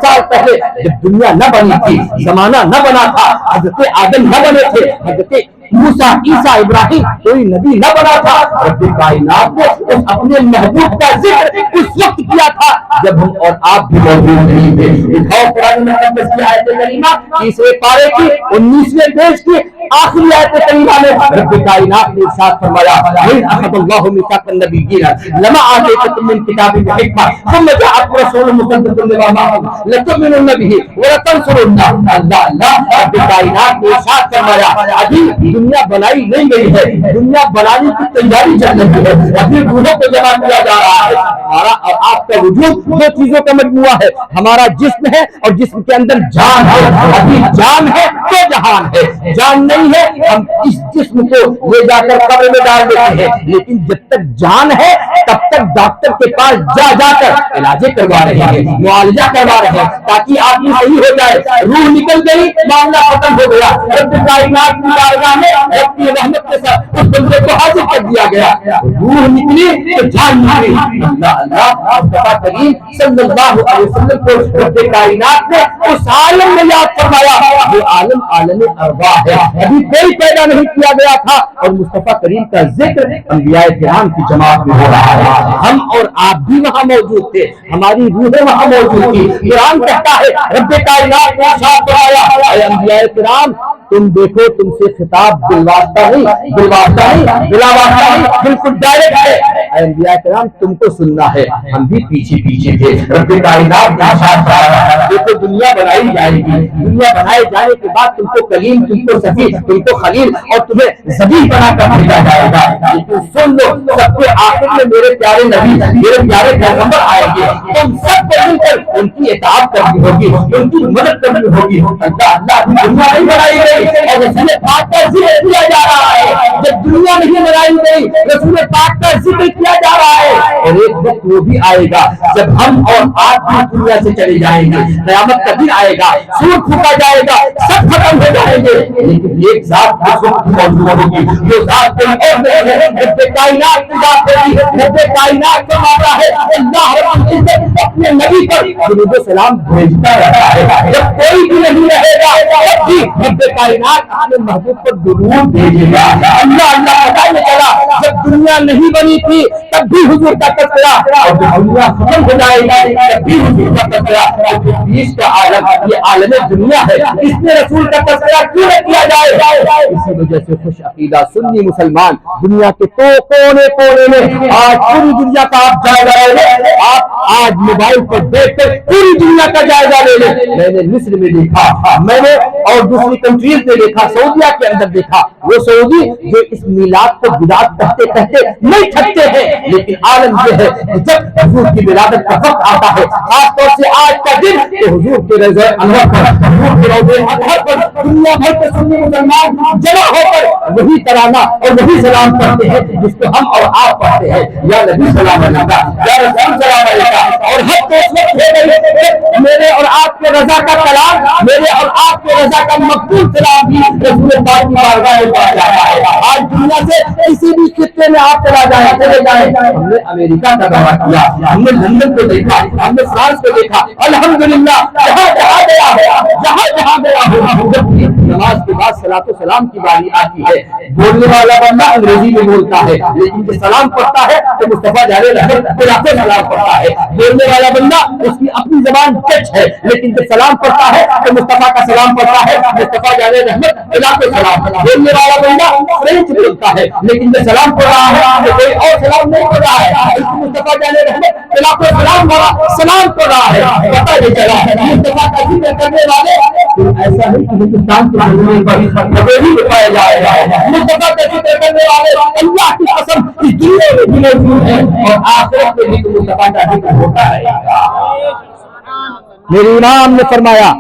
سال پہلے جب دنیا نہ بنی تھی، زمانہ نہ بنا تھا، حضرت آدم نہ بنے تھے، حضرت موسیٰ عیسیٰ ابراہیم کوئی نبی نہ بنا تھا، رب کائنات نے اس اپنے محبوب کا ذکر اس وقت کیا تھا جب ہم اور آپ بھی موجود نہیں تھے۔ اٹھاؤ قرآن مقدس کی آیت کریمہ 30ویں پارے کی 19ویں پیج کی آخری آیت کریمہ میں رب کائنات نے ارشاد فرمایا وَإِذْ أَخَذَ اللَّهُ مِيثَاقَ النَّبِيِّينَ لَمَا آتَيْتُكُم مِّن كِتَابٍ وَحِكْمَةٍ ثُمَّ جَاءَكُمْ رَسُولٌ مُصَدِّقٌ لِّمَا مَعَكُمْ لَتُؤْمِنُنَّ بِهِ وَلَتَنصُرُنَّهُ۔ اللہ رب کائنات نے ارشاد فرمایا ابھی دنیا بنائی نہیں گئی ہے، دنیا بنانے کی تیاری چل رہی ہے، ابھی روحوں کو جمع کیا جا رہا ہے۔ ہمارا اور آپ کا وجود دو چیزوں کا مجموعہ ہے، ہمارا جسم ہے اور جسم کے اندر جان ہے۔ ابھی جان ہے تو جہان ہے، جان نہیں ہے ہم اس جسم کو لے جا کر قبر میں ڈال دیتے ہیں، لیکن جب تک جان ہے تب تک ڈاکٹر کے پاس جا کر علاج کروا رہے ہیں، معالجہ کروا رہے ہیں تاکہ آدمی صحیح ہو جائے۔ روح نکل گئی، معاملہ ختم ہو گیا، رب کائنات کی بارگاہ میں رب کی رحمت کے ساتھ اس بندے کو حاضر کر دیا گیا۔ روح نکلی تو جان نکلی۔ اللہ مصطفیٰ کریم صلی اللہ علیہ وسلم کو رب کائنات نے اس عالم میں یاد فرمایا، وہ عالم عالم ارواح ہے، ابھی کوئی پیدا نہیں کیا گیا تھا، اور مصطفیٰ کریم کا ذکر انبیاء کرام کی جماعت میں ہو رہا ہے۔ ہم اور آپ بھی وہاں موجود تھے، ہماری روحیں وہاں موجود تھی۔ قرآن کہتا ہے رب کائنات نے ارشاد فرمایا اے انبیاء کرام تم دیکھو تم سے خطاب بالواسطہ نہیں، بلا واسطہ نہیں، بالکل ڈائریکٹ ہے۔ اے انبیاء کرام تم کو سننا ہے، ہم بھی پیچھے تھے۔ رب کائنات کا ارشاد فرمایا دیکھو دنیا بنائی جائے گی، دنیا بنائے جانے کے بعد تم کو کلیم، تم کو صفی، تم کو خلیل اور تمہیں ذبیح بنا کر بھیجا جائے گا۔ لیکن سن لو سب کے آخر میں میرے پیارے نبی، میرے پیارے پیغمبر آئیں گے، تم سب کو مل کر ان کی اطاعت کرنی ہوگی، ان کی مدد کرنی ہوگی۔ اللہ دنیا نہیں بنائی گئی اور رسول پاک کا ذکر کیا جا رہا ہے۔ جب دنیا نہیں بنائی گئی رسول پاک کا ذکر کیا جا رہا ہے، اور ایک وقت وہ بھی آئے گا جب ہم اور آپ بھی دنیا سے چلے جائیں گے، قیامت کا دن آئے گا، سور پھونکا جائے گا، سب ختم ہو جائیں گے، لیکن ایک ذات اس وقت موجود ہوگی، وہ ذات کوئی اور نہیں ہے، رب کائنات کی ذات ہوگی۔ رب کائنات کا مانا ہے اللہ رب العزت اپنے نبی پر درود و سلام بھیجتا رہتا ہے۔ جب کوئی بھی نہیں رہے گا تب بھی رب کائنات اپنے محبوب پر درود بھیجے گا۔ اللہ پتہ نہیں چلا جب دنیا نہیں بنی تھی تب بھی حضور کا تذکرہ، اور جب دنیا ختم ہو جائے گی تب بھی حضور کا تذکرہ۔ بیس کا عالم یہ عالم دنیا ہے، اس میں رسول کا تذکرہ کیوں نہ کیا جائے؟ اسی وجہ سے خوش عقیدہ سنی مسلمان دنیا کے کونے میں آج پوری دنیا کا آپ جائزہ لے لیں، آپ آج موبائل پر دیکھ کر پوری دنیا کا جائزہ لے لیں۔ میں نے مصر میں دیکھا، میں نے اور دوسری کنٹریز میں دیکھا، سعودیہ کے اندر دیکھا، وہ سعودی جو اس میلاد کو بدعت کہتے نہیں تھکتے ہیں، لیکن عالم یہ ہے کہ جب حضور کی ولادت کا وقت آتا ہے، خاص طور سے آج کا دن، تو حضور کے روضہ انور پر، حضور کے روضہ اطہر پر دنیا بھر کے سنی مسلمان جمع ہو کر وہی ترانہ اور وہی سلام پڑھتے ہیں جس کو ہم اور آپ پڑھتے ہیں، یا نبی سلام علیکہ، یا رسول سلام علیکہ۔ اور حد تو اس وقت ہو گئی میرے اور آپ کے رضا کا کلام، میرے اور آپ کے رضا کا مقبول کلام بھی رسول پاک کی بارگاہ میں پڑھا جاتا ہے۔ آج دنیا سے کسی بھی خطے میں آپ چلے جائیں، ہم نے امریکہ کا دورہ کیا، ہم نے لندن کو دیکھا، ہم نے فرانس کو دیکھا، الحمدللہ جہاں گیا ہو جب نماز کے بعد صلاۃ و سلام کی باری آتی ہے، بولنے والا بندہ انگریزی میں بولتا ہے، لیکن جو سلام پڑھتا ہے تو مصطفیٰ جارے رحمت خلافِ سلام پڑھتا ہے۔ بولنے والا بندہ اس کی اپنی زبان ڈچ ہے، لیکن جو سلام پڑھتا ہے تو مصطفیٰ کا سلام پڑھتا ہے، مصطفیٰ جارے رحمت خلافِ سلام۔ بولنے والا بندہ فرینچ بولتا ہے، لیکن جو سلام پڑھ رہا ہے تو کوئی اور سلام نہیں پڑھ رہا ہے، مصطفیٰ جارے رحمت خلافِ سلام والا سلام پڑھ رہا ہے۔ پتہ نہیں چلا مصطفیٰ کا ذکر کرنے والے ایسا نہیں کہ ہندوستان کے زمین پر کبھی بھی پائے جائے گا، مصطفیٰ کا ذکر کرنے والے اللہ کی قسم اس دنیا میں بھی موجود ہیں، اور آخرت میں بھی مصطفیٰ کا ذکر ہوتا ہے۔ میرے امام نے فرمایا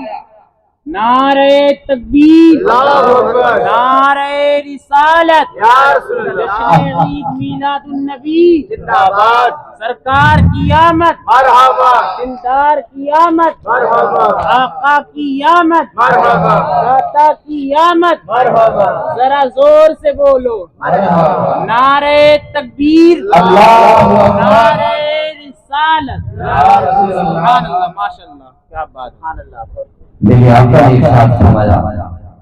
نعرہ تکبیر، نعرہ رسالت، جشن عید میلاد النبی، سرکار کی آمد، دیندار کی آمد، آقا کی آمد، داتا کی آمد، ذرا زور سے بولو، نعرہ تکبیر، نعرہ رسالت، سبحان اللہ، ماشاء اللہ، کیا بات ہے۔ میرے آقا نے ارشاد فرمایا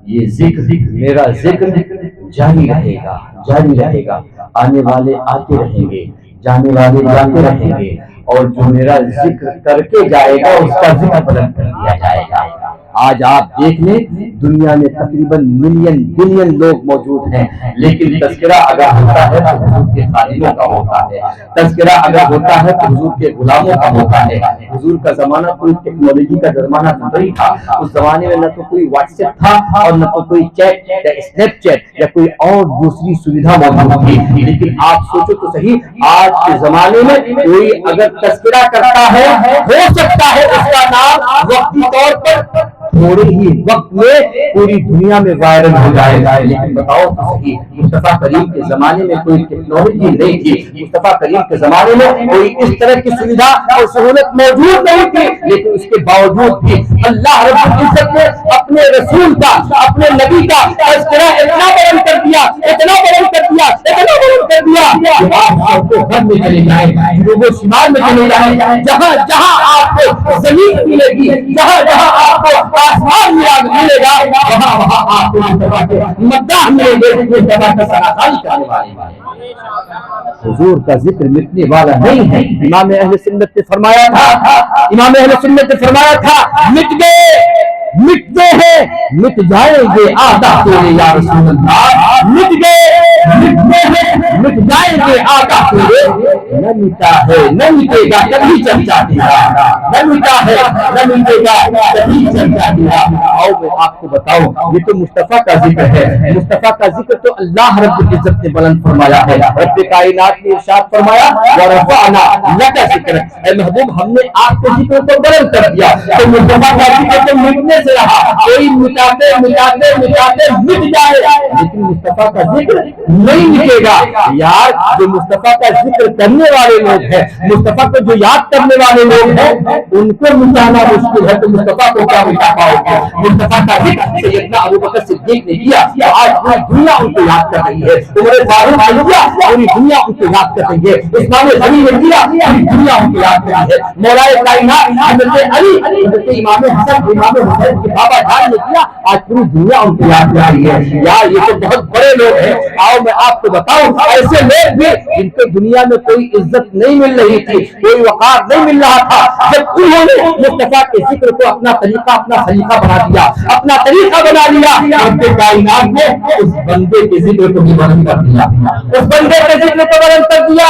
یہ ذکر میرا ذکر جاری رہے گا، جاری رہے گا، آنے والے آتے رہیں گے، جانے والے جاتے رہیں گے، اور جو میرا ذکر کر کے جائے گا اس کا ذکر بلند کر دیا جائے گا۔ آج آپ دیکھ لیں دنیا میں تقریباً ملین بلین لوگ موجود ہیں، لیکن تذکرہ اگر ہوتا ہے تو حضور کے خادموں کا ہوتا ہے، تذکرہ اگر ہوتا ہے تو حضور کے غلاموں کا ہوتا ہے۔ حضور کا زمانہ کوئی ٹیکنالوجی کا زمانہ تو نہیں تھا، اس زمانے میں نہ تو کوئی واٹس ایپ تھا اور نہ تو کوئی چیٹ یا اسنیپ چیٹ یا کوئی اور دوسری سویدھا موجود تھی، لیکن آپ سوچو تو صحیح، آج کے زمانے میں کوئی اگر تذکرہ کرتا ہے ہو سکتا ہے اس کا نام وقتی طور پر تھوڑے ہی وقت میں پوری دنیا میں وائرل ہو جائے گا، لیکن بتاؤ تو صحیح مصطفیٰ کریم کے زمانے میں کوئی ٹیکنالوجی نہیں تھی، مصطفیٰ کریم کے زمانے میں کوئی اس طرح کی سویدھا اور سہولت موجود نہیں تھی، لیکن اس کے باوجود بھی اللہ رب العزت نے اپنے رسول کا، اپنے نبی کا تذکرہ اتنا بلند کر دیا، اتنا بلند کر دیا، اتنا بلند کر دیا کہ آپ کو گھر میں چلے جائیں، جنوب و شمال میں چلے جائیں، جہاں جہاں آپ کو زمین ملے گی، جہاں جہاں آپ کو آسمان ملے گا، وہاں وہاں آپ کو مصطفیٰ کے مداح ملیں گے، مصطفیٰ کا سناخانی کرنے والے۔ حضور کا ذکر مٹنے والا نہیں ہے۔ امام اہل سنت نے فرمایا تھا، امام اہل سنت نے فرمایا تھا مٹ گئے، مٹتے ہیں، مٹ جائیں گے آدھا تیرے یا رسول اللہ، مٹ گئے، مٹتے ہیں، مٹ جائیں گے آدھا تیرے، نہ مٹا ہے نہ مٹے گا کبھی چرچا تیرا، نہ مٹا ہے نہ مٹے گا کبھی چرچا تیرا۔ آؤ میں آپ کو بتاؤں، یہ تو مصطفیٰ کا ذکر ہے، مصطفیٰ کا ذکر تو اللہ رب العزت نے بلند فرمایا ہے۔ رب کائنات نے ارشاد فرمایا وَرَفَعْنَا لَكَ ذِكْرَكَ، اے محبوب ہم نے آپ کے ذکر کو بلند کر دیا، تو مصطفیٰ کا ذکر تو مٹنے سے رہا، کوئی مٹاتے مٹاتے مٹاتے مٹ جائے، لیکن مصطفیٰ کا ذکر نہیں مٹے گا۔ یار جو مصطفیٰ کا ذکر کرنے والے لوگ ہیں، مصطفیٰ کو جو یاد کرنے والے لوگ ہیں، ان کو مٹانا مشکل ہے، تو مصطفیٰ کو کیا مٹا پاؤ گے؟ مصطفیٰ کا ذکر سیدنا ابوبکر صدیق نے کیا، آج پوری دنیا ان کو یاد کر رہی ہے، عمر فاروق نے کیا، پوری دنیا ان کو یاد کر رہی ہے، عثمان غنی نے کیا، پوری دنیا ان کو یاد کر رہی ہے، مولا کائنات حضرت علی، حضرت امام حسن امام حسین کے بابا جان نے کیا، آج پوری دنیا ان کو یاد کر رہی ہے۔ یار یہ تو بہت بڑے لوگ ہیں۔ آؤ میں آپ کو بتاؤں ایسے لوگ بھی جن کو دنیا میں کوئی عزت نہیں مل رہی تھی، کوئی وقار نہیں مل رہا تھا، جب انہوں نے مصطفیٰ کے ذکر کو اپنا طریقہ اپنا خلیفہ بنا دیا، اپنا طریقہ بنا لیا، رب کائنات نے اس بندے کے ذکر کو بھی بلند کر دیا، اس بندے کے ذکر کو بلند کر دیا۔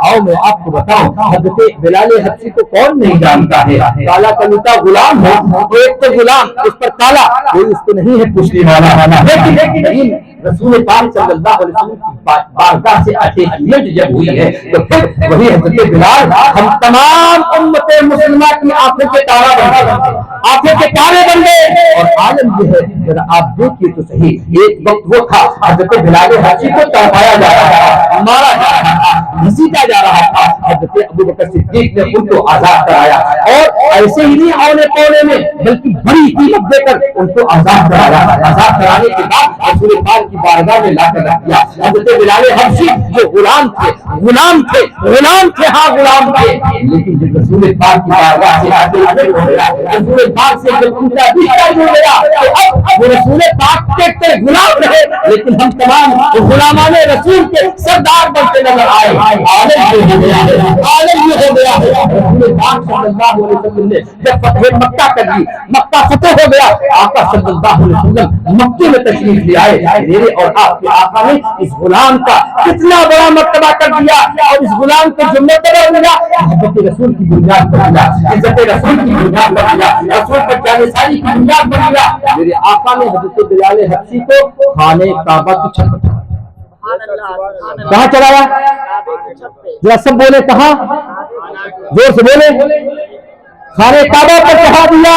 آؤ میں آپ کو بتاؤں حضرت بلال حبشی کو کون نہیں جانتا ہے؟ کالا کلوٹا غلام ہے، ایک تو غلام اس پر کالا، کوئی اس کو نہیں ہے پوچھنے والا، لیکن رسول پاک صلی اللہ علیہ وسلم کی بارگاہ سے اٹیچمنٹ جب ہوئی ہے تو پھر وہی حضرت بلال ہم تمام امت مسلمہ کی آنکھوں کے تارا بن گئے، آنکھوں کے تارے بن گئے۔ اور عالم یہ ہے ذرا آپ دیکھیے تو صحیح، ایک وقت وہ تھا حضرت بلال حبشی کو تڑپایا جا رہا تھا، مارا جا رہا تھا، گھسیٹا جا رہا تھا، حضرت ابوبکر صدیق نے ان کو آزاد کرایا، اور ایسے ہی نہیں اونے پونے میں بلکہ بڑی قیمت دے کر ان کو آزاد کرایا۔ آزاد کرانے کے بعد رسول پاک کی بارگاہ میں لا کر رکھ دیا۔ حضرت بلال حبشی جو غلام تھے، غلام تھے، غلام تھے، ہاں غلام تھے، لیکن جب رسول پاک کی بارگاہ سے حاضر ہو گیا، رسول پاک سے جب ان کا رشتہ جڑ گیا، تو اب وہ رسول پاک کے غلام رہے، لیکن ہم تمام غلامان رسول کے سردار بنتے نظر آئے۔ عالم یہ ہو گیا ہے، عالم یہ ہو گیا ہے۔ رسول پاک صلی اللہ علیہ وسلم نے جب فتح مکہ کر دی، مکہ فتح ہو گیا، آقا صلی اللہ علیہ وسلم مکے میں تشریف لے آئے۔ میرے اور آپ کے آقا نے اس غلام کا کتنا بڑا مرتبہ کر دیا، اور اس غلام کو جو مرتبہ ملا محبت رسول کی بنیاد پر ملا، عزت رسول کی بنیاد پر ملا، رسول پر جانے ساری کی بنیاد پر ملا۔ میرے آقا نے حضرت بلال حبشی کو خانہ کعبہ کی چھت پر کہاں چڑھایا؟ ذرا سب بولے کہاں؟ زور سے بولے۔ خانہ کعبہ پر چڑھا دیا۔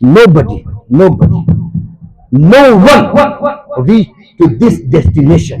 Nobody, no one reach to this destination.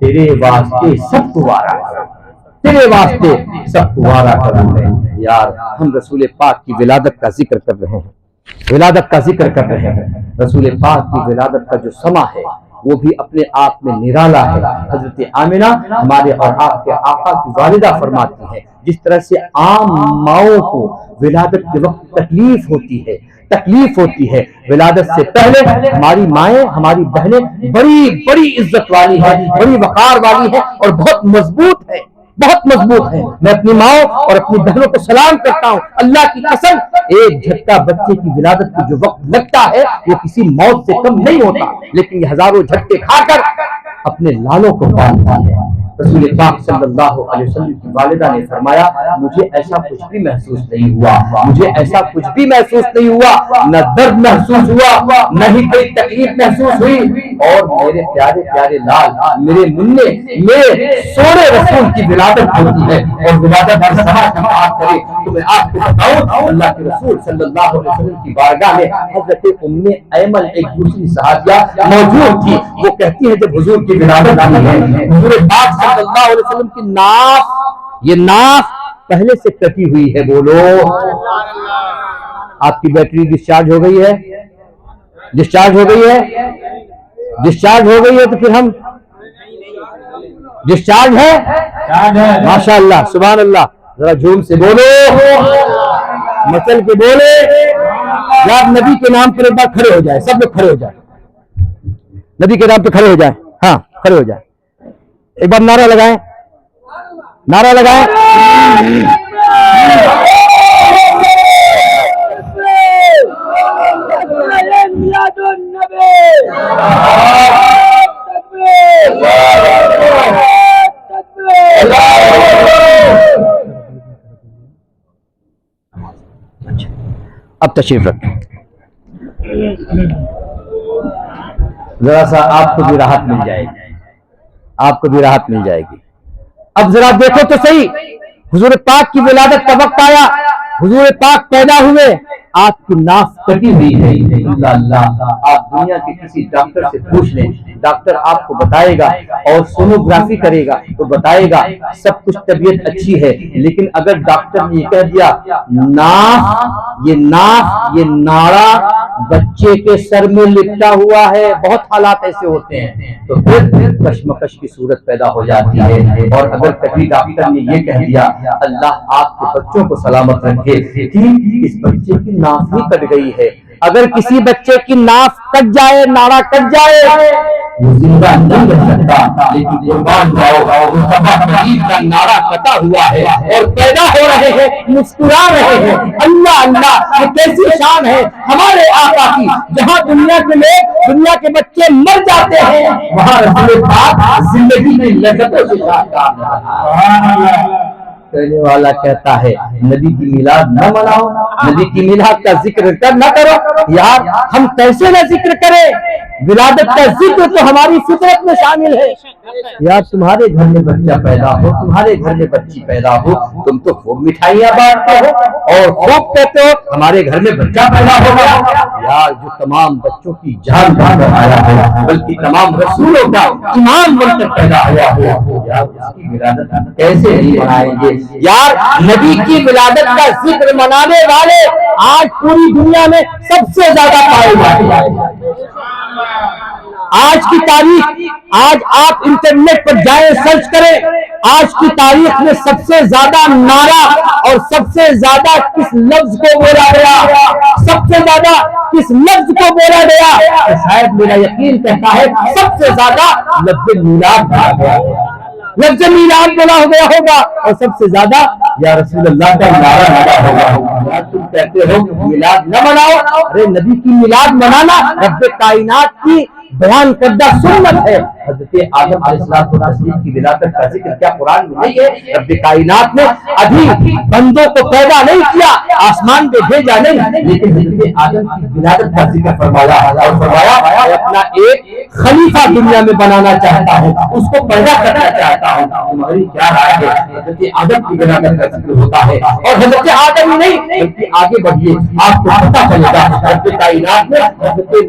تیرے واسطے سب کو وارا کروں، تیرے واسطے سب کو وارا کروں۔ یار ہم رسول پاک کی ولادت کا ذکر کر رہے ہیں، ولادت کا ذکر کر رہے ہیں۔ رسول پاک کی ولادت کا جو سما ہے وہ بھی اپنے آپ میں نرالا ہے۔ حضرت آمنہ ہمارے اور آپ کے آقا کی والدہ فرماتی ہے، جس طرح سے عام ماؤں کو ولادت کے وقت تکلیف ہوتی ہے، ولادت سے پہلے ہماری مائیں، ہماری بہنیں بڑی بڑی عزت والی ہے، بڑی وقار والی ہے اور بہت مضبوط ہے، بہت مضبوط ہے۔ میں اپنی ماؤں اور اپنی بہنوں کو سلام کرتا ہوں، اللہ کی قسم ایک جھٹکا بچے کی ولادت کو جو وقت لگتا ہے وہ کسی موت سے کم نہیں ہوتا، لیکن یہ ہزاروں جھٹکے کھا کر اپنے لالوں کو پالتا ہے۔ رسول پاک صلی اللہ علیہ وسلم کی والدہ نے فرمایا، مجھے ایسا کچھ بھی محسوس نہیں ہوا، مجھے ایسا کچھ بھی محسوس نہیں ہوا، نہ درد محسوس ہوا، نہ ہی کوئی تکلیف محسوس ہوئی، اور میرے پیارے پیارے لال، میرے مننے، میرے سونے رسول کی ولادت ہوتی ہے، اور ولادت کا سما جماعت کرے تو میں آپ کو بتاؤں، اللہ کے رسول صلی اللہ علیہ وسلم کی بارگاہ میں حضرت ام ایمن ایک دوسری صحابیہ موجود تھی، وہ کہتی ہے جب حضور کی ولادت ہوئی ہے، حضور پاک صلی اللہ علیہ وسلم کی ناف، یہ ناف پہلے سے کٹی ہوئی ہے، بولو آپ کی بیٹری ڈسچارج ہو گئی ہے، ڈسچارج ہو گئی ہے، ڈسچارج ہو گئی ہے تو پھر ہم ڈسچارج ہے، ماشاء اللہ سبحان اللہ، ذرا جھوم سے بولو، مچل کے بولے، یا نبی کے نام پر ایک بار کھڑے ہو جائے، سب لوگ کھڑے ہو جائے، نبی کے نام پہ کھڑے ہو جائیں، ہاں کھڑے ہو جائیں، ایک بار نعرہ لگائیں، نعرہ لگائیں، اب تشریف رکھیں، ذرا سا آپ کو بھی راحت مل جائے گی، آپ کو بھی راحت مل جائے گی۔ اب ذرا دیکھو تو صحیح، حضور پاک کی ولادت کا وقت آیا، حضور پاک پیدا ہوئے، آپ کی ناف کٹی ہوئی ہے، اللہ اللہ، آپ دنیا کے کسی ڈاکٹر سے پوچھ لیں، ڈاکٹر آپ کو بتائے گا اور سونوگرافی کرے گا تو بتائے گا سب کچھ طبیعت اچھی ہے، لیکن اگر ڈاکٹر نے یہ کہہ دیا ناف، یہ ناڑا بچے کے سر میں لپٹا ہوا ہے، بہت حالات ایسے ہوتے ہیں، تو پھر کشمکش کی صورت پیدا ہو جاتی ہے۔ اور اگر کبھی ڈاکٹر نے یہ کہہ دیا اللہ آپ کے بچوں کو سلامت رکھے، ٹھیک اس بچے کی ناف ہی کٹ گئی ہے، اگر کسی بچے کی ناف کٹ جائے، ناڑا کٹ جائے، وہ زندہ نہیں رہ سکتا، لیکن قربان جاؤ اس کا ناڑا کٹا ہوا ہے اور پیدا ہو رہے ہیں، مسکرا رہے ہیں، اللہ اللہ، یہ کیسی شان ہے ہمارے آقا کی، جہاں دنیا کے لوگ، دنیا کے بچے مر جاتے ہیں، وہاں رسول پاک زندگی کی لذتوں سے شاد۔ کہنے والا کہتا ہے نبی کی میلاد نہ مناؤ، نبی کی میلاد کا ذکر نہ کرو، یار ہم کیسے نہ ذکر کریں، ولادت کا ذکر تو ہماری فطرت میں شامل ہے۔ یار تمہارے گھر میں بچہ پیدا ہو، تمہارے گھر میں بچی پیدا ہو، تم تو خوب مٹھائیاں بانٹتے ہو اور خوب کہتے ہو ہمارے گھر میں بچہ پیدا ہو گیا۔ یار جو تمام بچوں کی جان بن کر آیا ہو، بلکہ تمام رسولوں کا امام بن کر پیدا ہوا ہو، یار اس کی ولادت کیسے نہیں منائیں گے؟ یار نبی کی ولادت کا ذکر منانے والے آج پوری دنیا میں سب سے زیادہ پائے جاتے ہیں۔ آج کی تاریخ، آج آپ انٹرنیٹ پر جائیں سرچ کریں، آج کی تاریخ میں سب سے زیادہ نعرہ اور سب سے زیادہ کس لفظ کو بولا گیا، سب سے زیادہ کس لفظ کو بولا گیا، شاید میرا یقین کہتا ہے سب سے زیادہ لفظ میلاد بولا گیا، لفظ میلاد بولا گیا ہوگا، اور سب سے زیادہ یا رسول اللہ کا نعرہ لگا ہوگا۔ تم کہتے ہو کہ میلاد نہ مناؤ، ارے نبی کی میلاد منانا رب کائنات کی بیان کردہ سنت ہے۔ حضرت آدم علیہ السلام کی ولادت کا ذکر کیا قرآن میں نہیں ہے؟ رب کائنات نے ابھی بندوں کو پیدا نہیں کیا، آسمان پہ بھیجا نہیں، لیکن حضرت آدم کی ولادت کا ذکر فرمایا اور فرمایا میں اپنا ایک خلیفہ دنیا میں بنانا چاہتا ہوں، اس کو پیدا کرنا چاہتا ہوں۔ تمہاری کیا رائے ہے؟ حضرت آدم کی ولادت کا ذکر ہوتا ہے، اور حضرت آدم ہی نہیں بلکہ آگے بڑھیے آپ کو پتہ چلے گا رب کائنات نے حضرت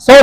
100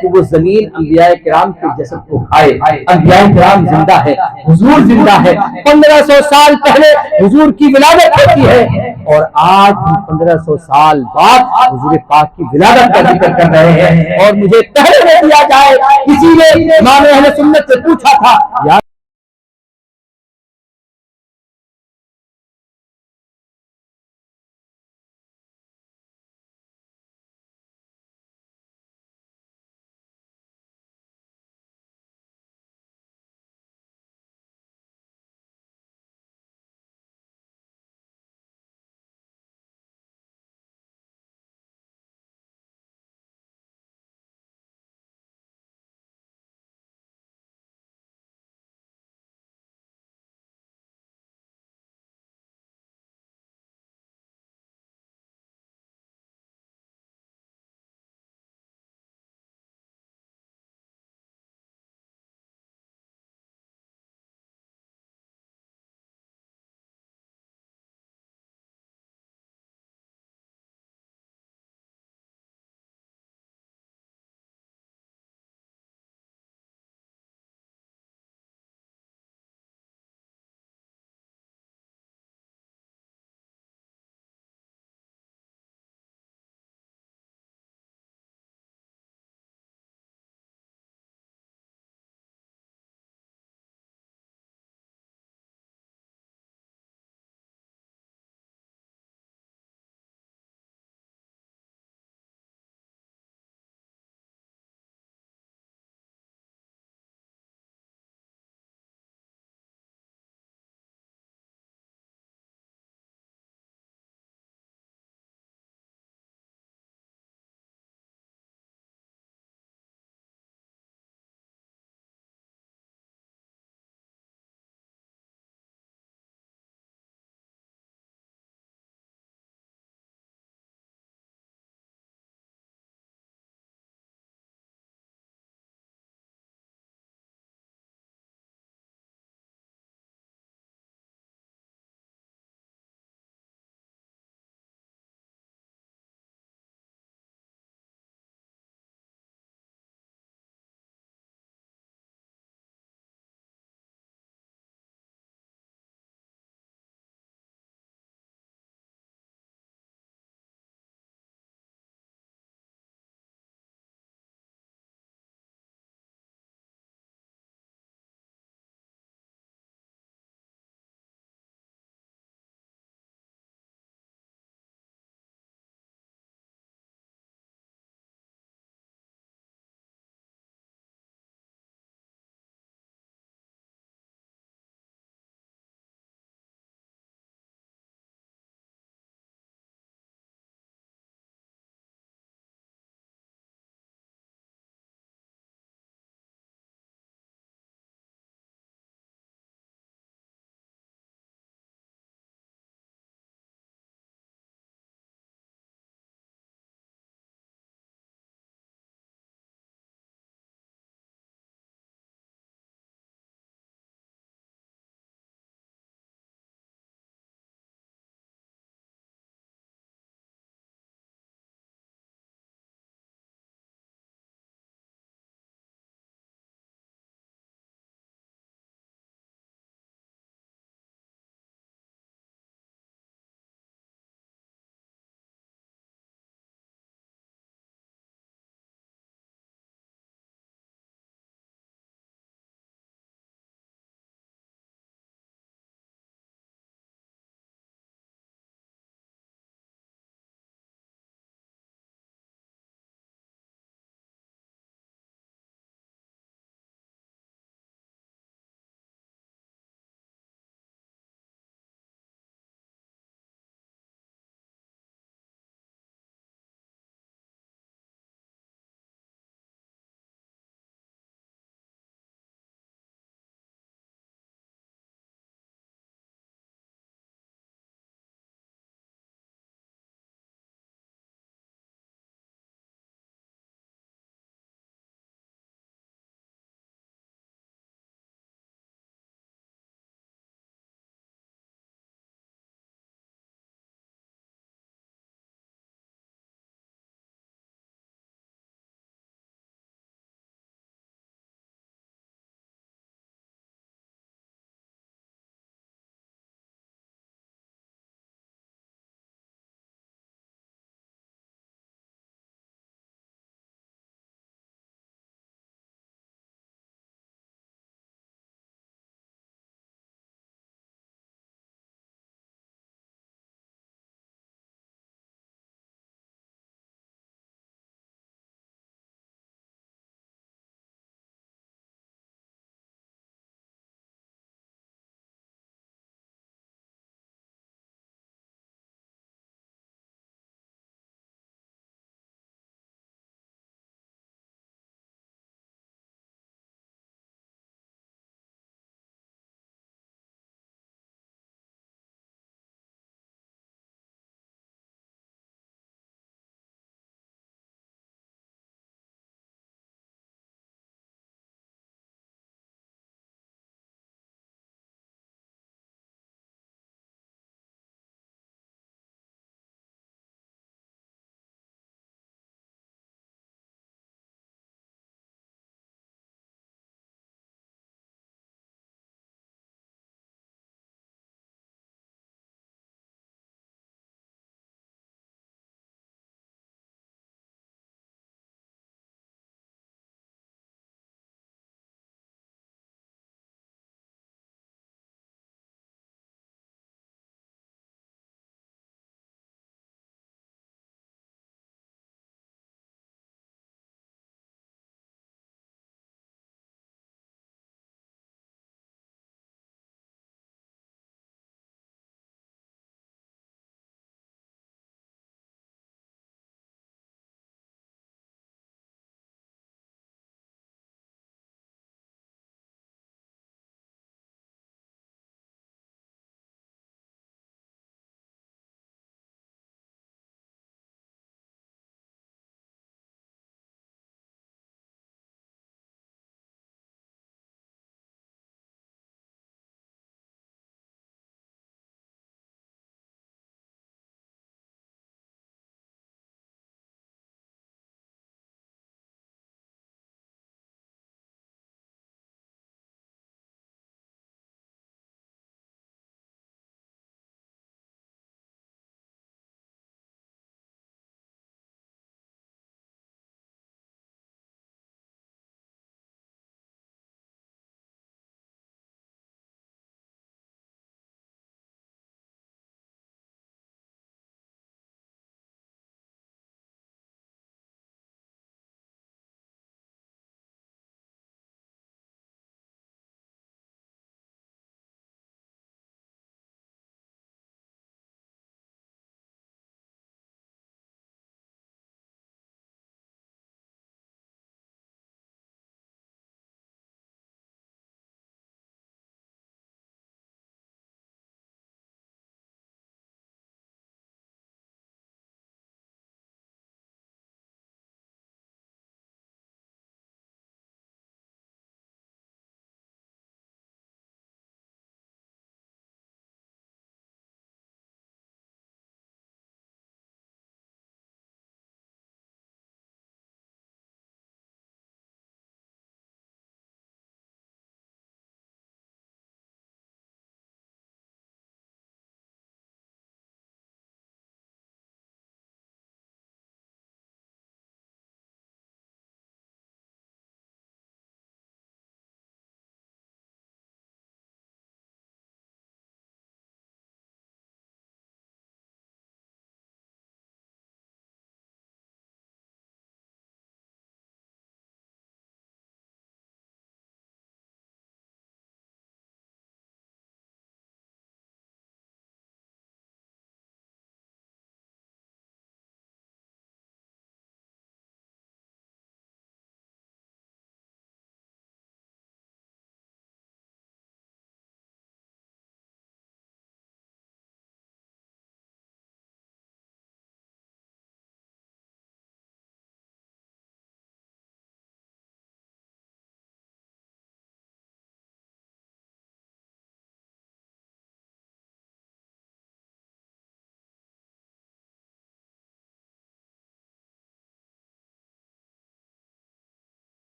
کہ وہ زمین انبیاء کرام کے جسد کو کھائے. انبیاء کرام زندہ ہے, حضور زندہ ہے. 1500 سال پہلے حضور کی ولادت ہوتی ہے اور آج ہم 1500 سال بعد حضور پاک کی ولادت کا ذکر کر رہے ہیں. اور مجھے پہلے دیا جائے, کسی نے امام اہل سنت سے پوچھا تھا,